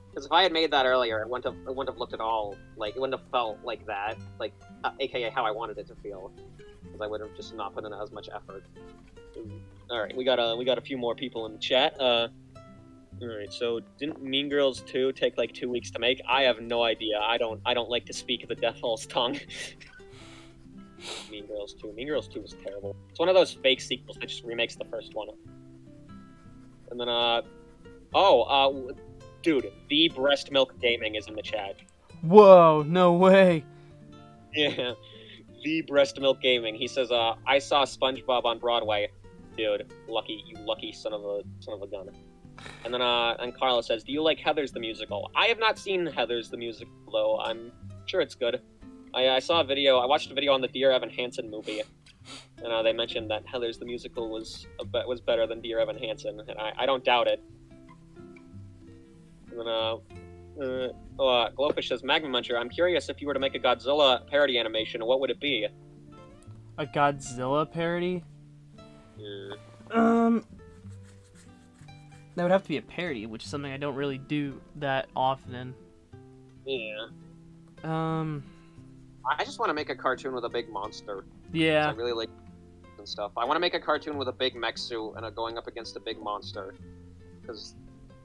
because if I had made that earlier, it wouldn't have looked at all like, it wouldn't have felt like that, like, aka how I wanted it to feel, because I would have just not put in as much effort. All right, we got a few more people in the chat. All right, so didn't Mean Girls 2 take like 2 weeks to make? I have no idea. I don't like to speak the Death Hall's tongue. Mean Girls 2 was terrible. It's one of those fake sequels that just remakes the first one. And then dude, the Breast Milk Gaming is in the chat. Whoa, no way. Yeah, the Breast Milk Gaming. He says, I saw SpongeBob on Broadway. Dude, you lucky son of a gun. And then and Carla says, do you like Heathers the Musical? I have not seen Heathers the Musical, though. I'm sure it's good. I watched a video on the Dear Evan Hansen movie, and they mentioned that Heathers the Musical was better than Dear Evan Hansen, and I don't doubt it. And then Glowfish says, Magma Muncher, I'm curious, if you were to make a Godzilla parody animation, what would it be? A Godzilla parody? Yeah. That would have to be a parody, which is something I don't really do that often. Yeah. I just want to make a cartoon with a big monster. Yeah. I really like and stuff. I want to make a cartoon with a big mech suit and going up against a big monster, because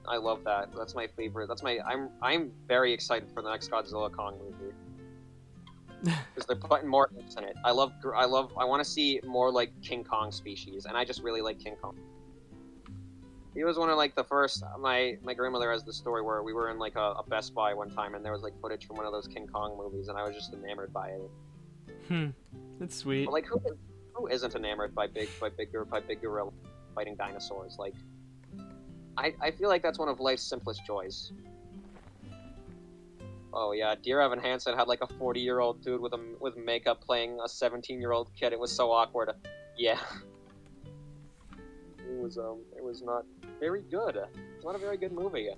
I love that. That's my favorite. I'm very excited for the next Godzilla Kong movie. Because they're putting more apes in it. I want to see more like King Kong species, and I just really like King Kong. He was one of like the first. My grandmother has this story where we were in like a Best Buy one time, and there was like footage from one of those King Kong movies, and I was just enamored by it. That's sweet. But, like, who isn't enamored by big gorilla fighting dinosaurs? Like, I feel like that's one of life's simplest joys. Oh yeah, Dear Evan Hansen had like a 40-year-old dude with makeup playing a 17-year-old kid. It was so awkward. Yeah. It was not very good. It's not a very good movie.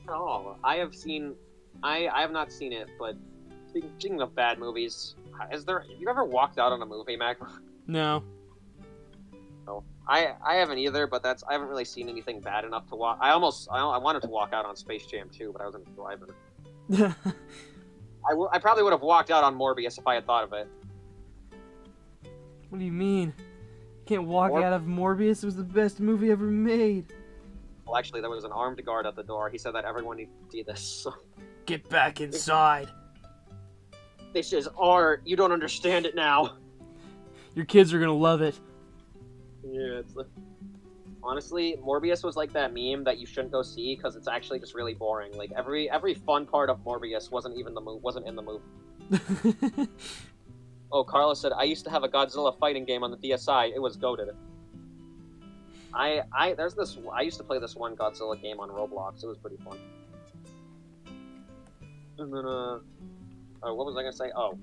Oh, I have seen. I have not seen it, but speaking of bad movies, have you ever walked out on a movie, Mac? No. No, I haven't either, but I haven't really seen anything bad enough to walk. I wanted to walk out on Space Jam 2, but I wasn't driving. I probably would have walked out on Morbius if I had thought of it. What do you mean? You can't walk out of Morbius? It was the best movie ever made. Well, actually, there was an armed guard at the door. He said that everyone needs to see this. So. Get back inside. This is art. You don't understand it now. Your kids are gonna love it. Yeah, honestly, Morbius was like that meme that you shouldn't go see because it's actually just really boring. Like every fun part of Morbius wasn't in the movie. Oh, Carlos said I used to have a Godzilla fighting game on the DSi. It was goated. I used to play this one Godzilla game on Roblox. It was pretty fun. And then what was I gonna say? Oh.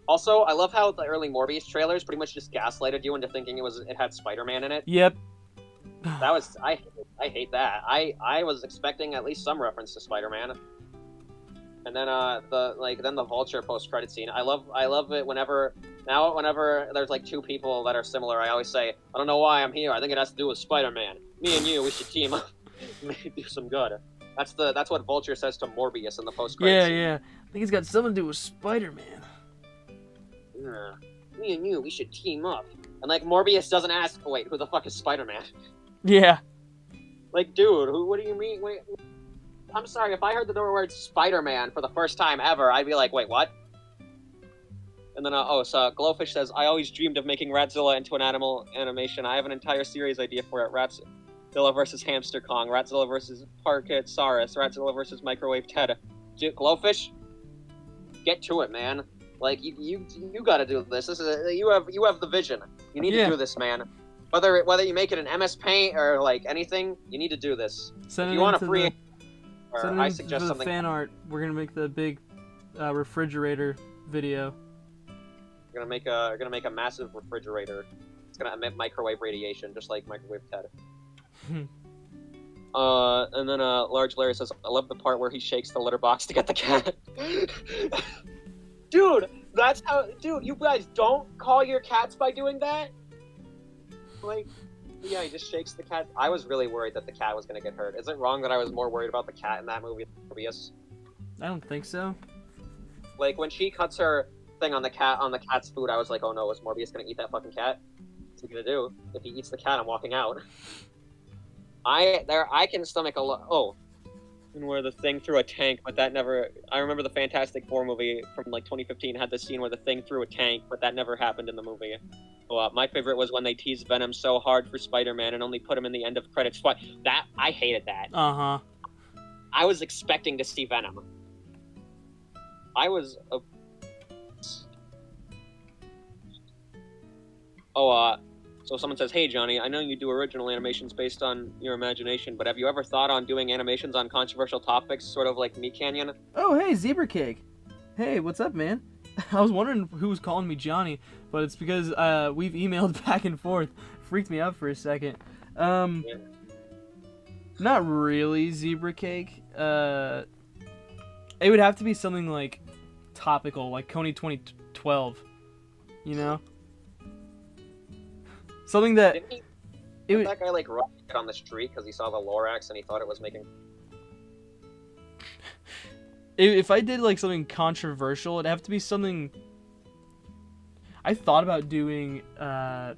Also, I love how the early Morbius trailers pretty much just gaslighted you into thinking it had Spider-Man in it. Yep. I hate that. I was expecting at least some reference to Spider-Man. And then the Vulture post-credit scene. I love it whenever there's like two people that are similar. I always say, I don't know why I'm here. I think it has to do with Spider-Man. Me and you, we should team up. Do some good. That's what Vulture says to Morbius in the post-credit scene. Yeah. I think it's got something to do with Spider-Man. Yeah. Me and you, we should team up. And like Morbius doesn't ask, wait, who the fuck is Spider-Man? Yeah. Like, dude, what do you mean? Wait, I'm sorry, if I heard the word Spider-Man for the first time ever, I'd be like, wait, what? And then, so Glowfish says, I always dreamed of making Ratzilla into an animal animation. I have an entire series idea for it. Ratzilla versus Hamster Kong, Ratzilla versus Parkitsaurus, Ratzilla versus Microwave Ted. Glowfish, get to it, man. Like, you gotta do this. You have the vision. You need to do this, man. Whether you make it an MS Paint or like anything, you need to do this. Send if you want a free, I suggest something. Fan art. We're gonna make the big refrigerator video. We're gonna make a massive refrigerator. It's gonna emit microwave radiation, just like Microwave Ted. And then Large Larry says, I love the part where he shakes the litter box to get the cat. Dude, that's how. Dude, you guys don't call your cats by doing that? Like, yeah, he just shakes the cat. I was really worried that the cat was gonna get hurt. Is it wrong that I was more worried about the cat in that movie than Morbius? I don't think so. Like, when she cuts her thing on the cat's food, I was like, oh no, is Morbius gonna eat that fucking cat? What's he gonna do? If he eats the cat, I'm walking out. I can stomach a lot. Oh. And where the Thing threw a tank, but that never... I remember the Fantastic Four movie from, like, 2015 had this scene where the Thing threw a tank, but that never happened in the movie. Well, my favorite was when they teased Venom so hard for Spider-Man and only put him in the end of credits. I hated that. Uh-huh. I was expecting to see Venom. So someone says, hey, Johnny, I know you do original animations based on your imagination, but have you ever thought on doing animations on controversial topics, sort of like Meat Canyon? Oh, hey, Zebra Cake. Hey, what's up, man? I was wondering who was calling me Johnny, but it's because we've emailed back and forth. Freaked me out for a second. Yeah. Not really Zebra Cake. It would have to be something like topical, like Coney 2012. You know? Something that... Didn't that guy, like, run on the street because he saw the Lorax and he thought it was making... If I did, like, something controversial, it'd have to be something... I thought about doing, the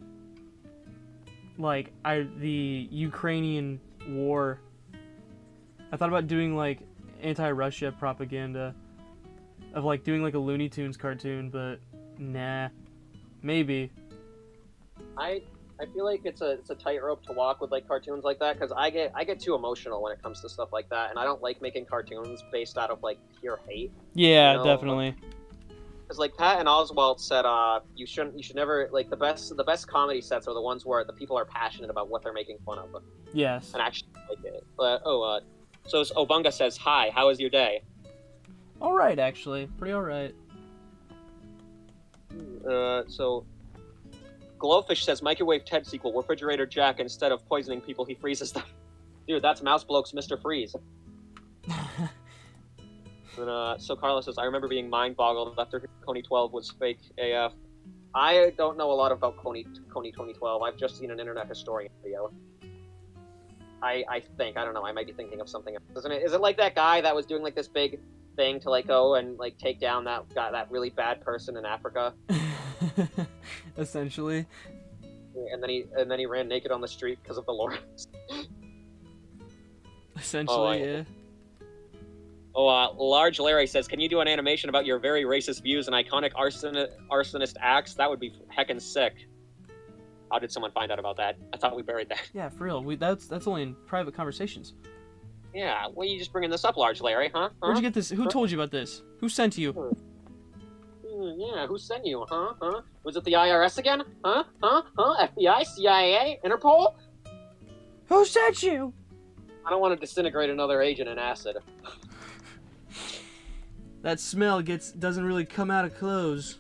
Ukrainian war. I thought about doing, like, anti-Russia propaganda. Of, like, doing, like, a Looney Tunes cartoon, but... Nah. Maybe. I feel like it's a tightrope to walk with like cartoons like that because I get too emotional when it comes to stuff like that, and I don't like making cartoons based out of like pure hate. Yeah, you know? Definitely. Because like Patton Oswalt said, you should never like the best comedy sets are the ones where the people are passionate about what they're making fun of. Yes. And actually like it. But so Obunga says, hi, how was your day? All right, actually, pretty all right. So. Glowfish says, Microwave Ted sequel, Refrigerator Jack, instead of poisoning people, he freezes them. Dude, that's Mouse Bloke's Mr. Freeze. And, so Carlos says, I remember being mind-boggled after Coney 12 was fake AF. I don't know a lot about Coney 2012. I've just seen an internet historian video. I think, I don't know, I might be thinking of something else. Isn't it? Is it like that guy that was doing like this big thing to like go and like take down that really bad person in Africa? Essentially. And then he ran naked on the street because of the Lawrence. Essentially, yeah. Large Larry says, can you do an animation about your very racist views and iconic arsonist acts? That would be heckin' sick. How did someone find out about that? I thought we buried that. Yeah, for real. That's only in private conversations. Yeah, well, you just bringing this up, Large Larry, huh? Where'd you get this? Who told you about this? Who sent you? Yeah, who sent you, huh? Was it the IRS again? Huh? FBI, CIA, Interpol? Who sent you? I don't want to disintegrate another agent in acid. That smell doesn't really come out of clothes.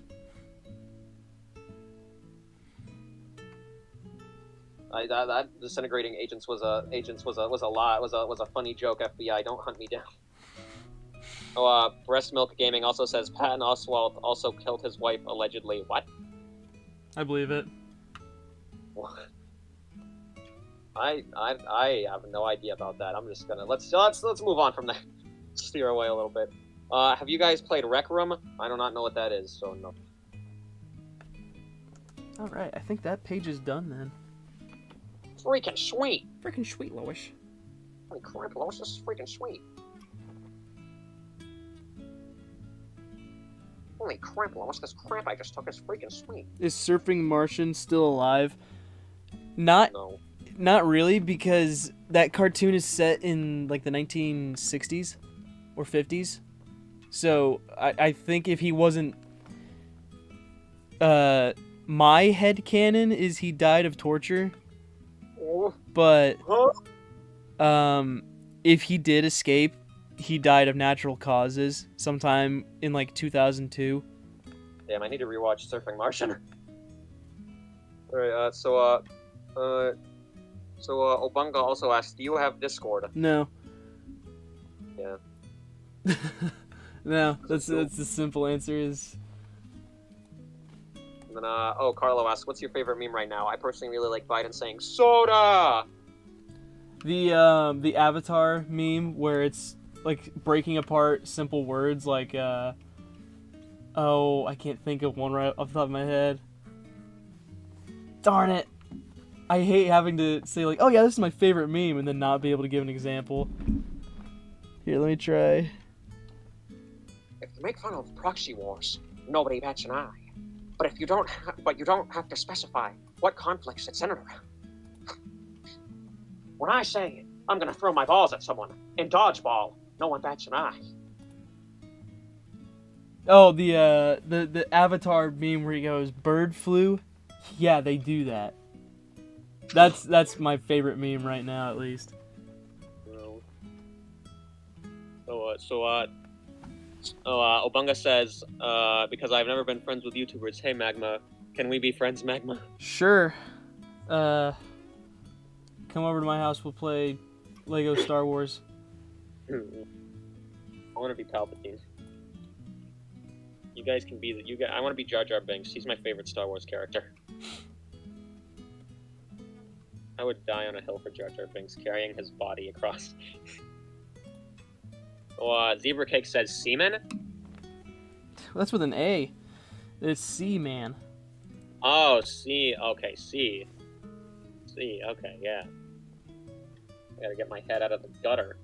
That disintegrating agents was a lie. Was a funny joke. FBI, don't hunt me down. Breast Milk Gaming also says Patton Oswalt also killed his wife allegedly. What? I believe it. What? I have no idea about that. I'm just gonna let's move on from that. Steer away a little bit. Have you guys played Rec Room? I do not know what that is, so no. All right, I think that page is done then. Freaking sweet. Freaking sweet, Lois. Holy crap, Lois, this is freaking sweet. Holy crap, Lois, this crap I just took is freaking sweet. Is Surfing Martian still alive? Not really, because that cartoon is set in like the 1960s or 50s. So I think if he wasn't, my headcanon is he died of torture. But if he did escape, he died of natural causes sometime in like 2002. Damn, I need to rewatch Surfing Martian. Alright, so Obunga also asked, do you have Discord? No. Yeah. No, that's the simple answer is... And then, Carlo asks, what's your favorite meme right now? I personally really like Biden saying, soda! The Avatar meme where it's, like, breaking apart simple words like, I can't think of one right off the top of my head. Darn it! I hate having to say, like, oh yeah, this is my favorite meme, and then not be able to give an example. Here, let me try. If you make fun of proxy wars, nobody bats an eye. But if you don't, you don't have to specify what conflicts it's centered around. When I say I'm gonna throw my balls at someone in dodgeball, no one bats an eye. Oh, the Avatar meme where he goes bird flu. Yeah, they do that. That's my favorite meme right now, at least. Obunga says, because I've never been friends with YouTubers, hey Magma, can we be friends, Magma? Sure. Come over to my house, we'll play Lego Star Wars. I want to be Palpatine. You guys can be I want to be Jar Jar Binks. He's my favorite Star Wars character. I would die on a hill for Jar Jar Binks, carrying his body across. Zebra Cake says semen? That's with an A. It's C, man. Oh, C. Okay, C. C, okay, yeah. I gotta get my head out of the gutter.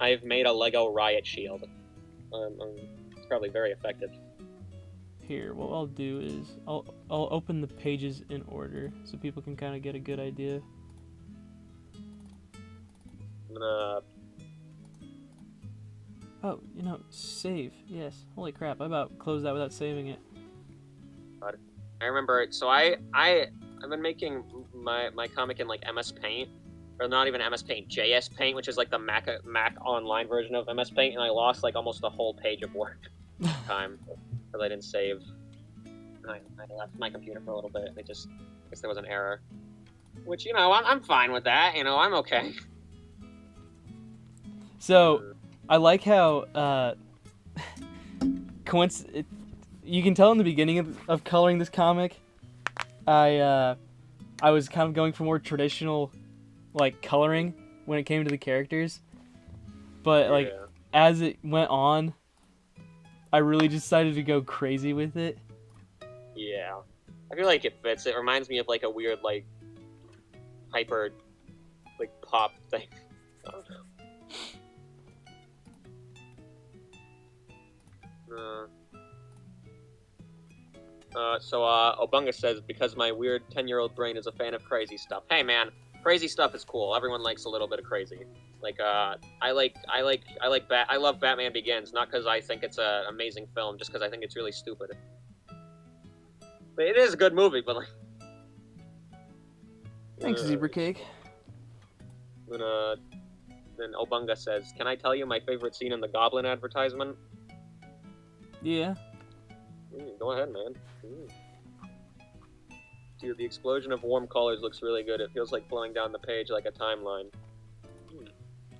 I've made a Lego riot shield. It's probably very effective. Here, what I'll do is I'll open the pages in order so people can kind of get a good idea. I'm gonna... Oh, save. Yes. Holy crap! I about closed that without saving it. I remember. So I've been making my comic in like MS Paint, or not even MS Paint, JS Paint, which is like the Mac online version of MS Paint, and I lost like almost a whole page of work time because I didn't save. I left my computer for a little bit. I guess there was an error. Which, I'm fine with that. I'm okay. So, I like how you can tell in the beginning of coloring this comic, I was kind of going for more traditional, like, coloring when it came to the characters, but like Yeah. as it went on, I really decided to go crazy with it. Yeah. I feel like it fits. It reminds me of like a weird like hyper like pop thing. I don't know. Obunga says, because my weird 10-year-old brain is a fan of crazy stuff. Hey man, crazy stuff is cool. Everyone likes a little bit of crazy. Like, I love Batman Begins, not because I think it's an amazing film, just because I think it's really stupid. But it is a good movie, but like... Thanks, Zebra Cake. Then Obunga says, can I tell you my favorite scene in the Goblin advertisement? Yeah. Go ahead, man. Dude, the explosion of warm colors looks really good. It feels like flowing down the page like a timeline.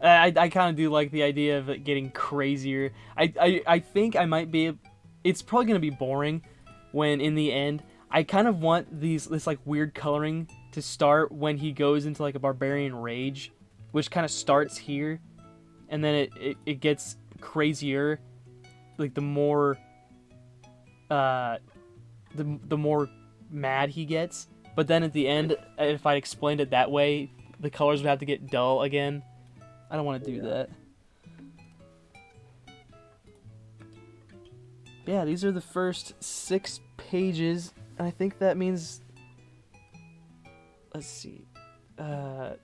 I kind of do like the idea of it getting crazier. I think I might be... It's probably going to be boring when, in the end, I kind of want this like weird coloring to start when he goes into like a barbarian rage, which kind of starts here, and then it gets crazier, like the more the more mad he gets. But then at the end, if I explained it that way, the colors would have to get dull again. I don't want to do that. Yeah, these are the first 6 pages, and I think that means... Let's see. That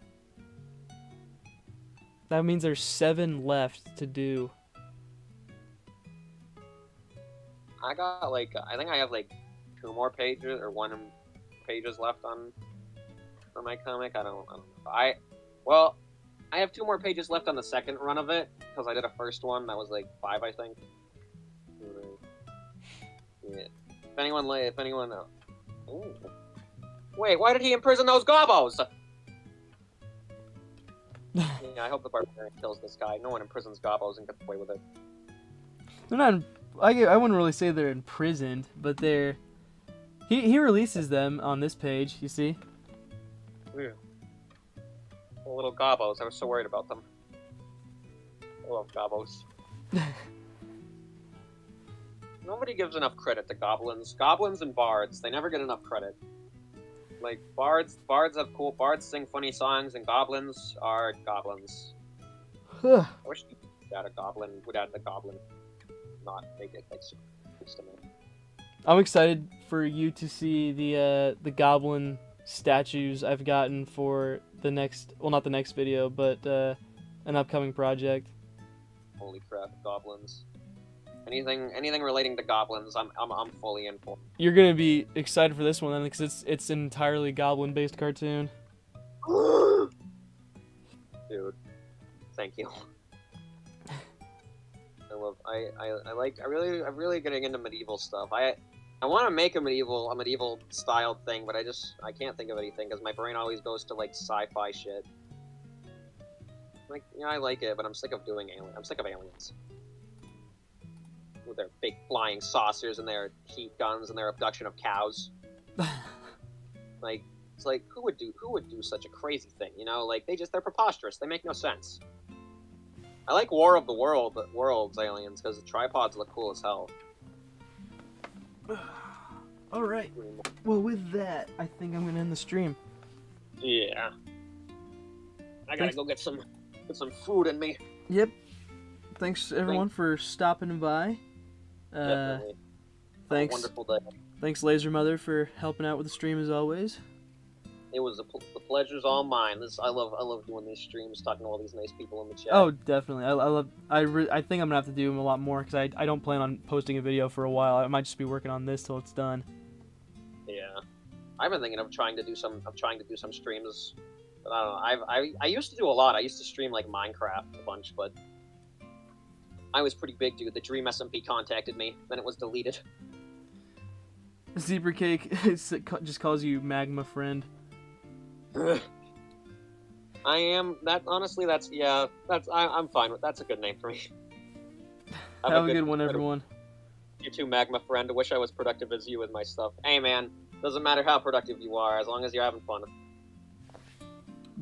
means there's 7 left to do. I got like, I think I have like 2 more pages or 1 pages left on my comic. I don't know. I have 2 more pages left on the second run of it because I did a first one that was like 5, I think. Yeah. If anyone, ooh. Wait, why did he imprison those gobos? Yeah, I hope the barbarian kills this guy. No one imprisons gobos and gets away with it. They're not. I wouldn't really say they're imprisoned, but they're. He releases them on this page. You see. Yeah. The little gobos. I was so worried about them. I love gobos. Nobody gives enough credit to goblins. Goblins and bards, they never get enough credit. Like, bards have cool... Bards sing funny songs, and goblins are goblins. I wish would add the goblin, not make it, like, super close to me. I'm excited for you to see the goblin statues I've gotten for the next... Well, not the next video, but an upcoming project. Holy crap, goblins. Anything relating to goblins, I'm fully in for. You're gonna be excited for this one then, because it's an entirely goblin-based cartoon. Dude, thank you. I'm really getting into medieval stuff. I want to make a medieval style thing, but I can't think of anything because my brain always goes to like sci-fi shit. Like, yeah, I like it, but I'm sick of doing aliens. I'm sick of aliens. With their big flying saucers and their heat guns and their abduction of cows. Like, it's like, who would do such a crazy thing, you know? Like, they're preposterous. They make no sense. I like War of the Worlds aliens because the tripods look cool as hell. Alright. Well, with that, I think I'm gonna end the stream. Yeah. I gotta go get some food in me. Yep. Thanks everyone for stopping by. Definitely. Thanks. Wonderful day. Thanks, Laser Mother, for helping out with the stream as always. It was the pleasure's all mine. I love doing these streams, talking to all these nice people in the chat. Oh, definitely. I think I'm gonna have to do them a lot more because I don't plan on posting a video for a while. I might just be working on this till it's done. Yeah, I've been thinking of trying to do some streams, but I don't know. I used to do a lot. I used to stream like Minecraft a bunch, but I was pretty big, dude. The Dream SMP contacted me, then it was deleted. Zebra Cake just calls you Magma Friend. I am that honestly. I'm fine with. That's a good name for me. Have a good one, everyone. You too, Magma friend. I wish I was productive as you with my stuff. Hey, man. Doesn't matter how productive you are, as long as you're having fun.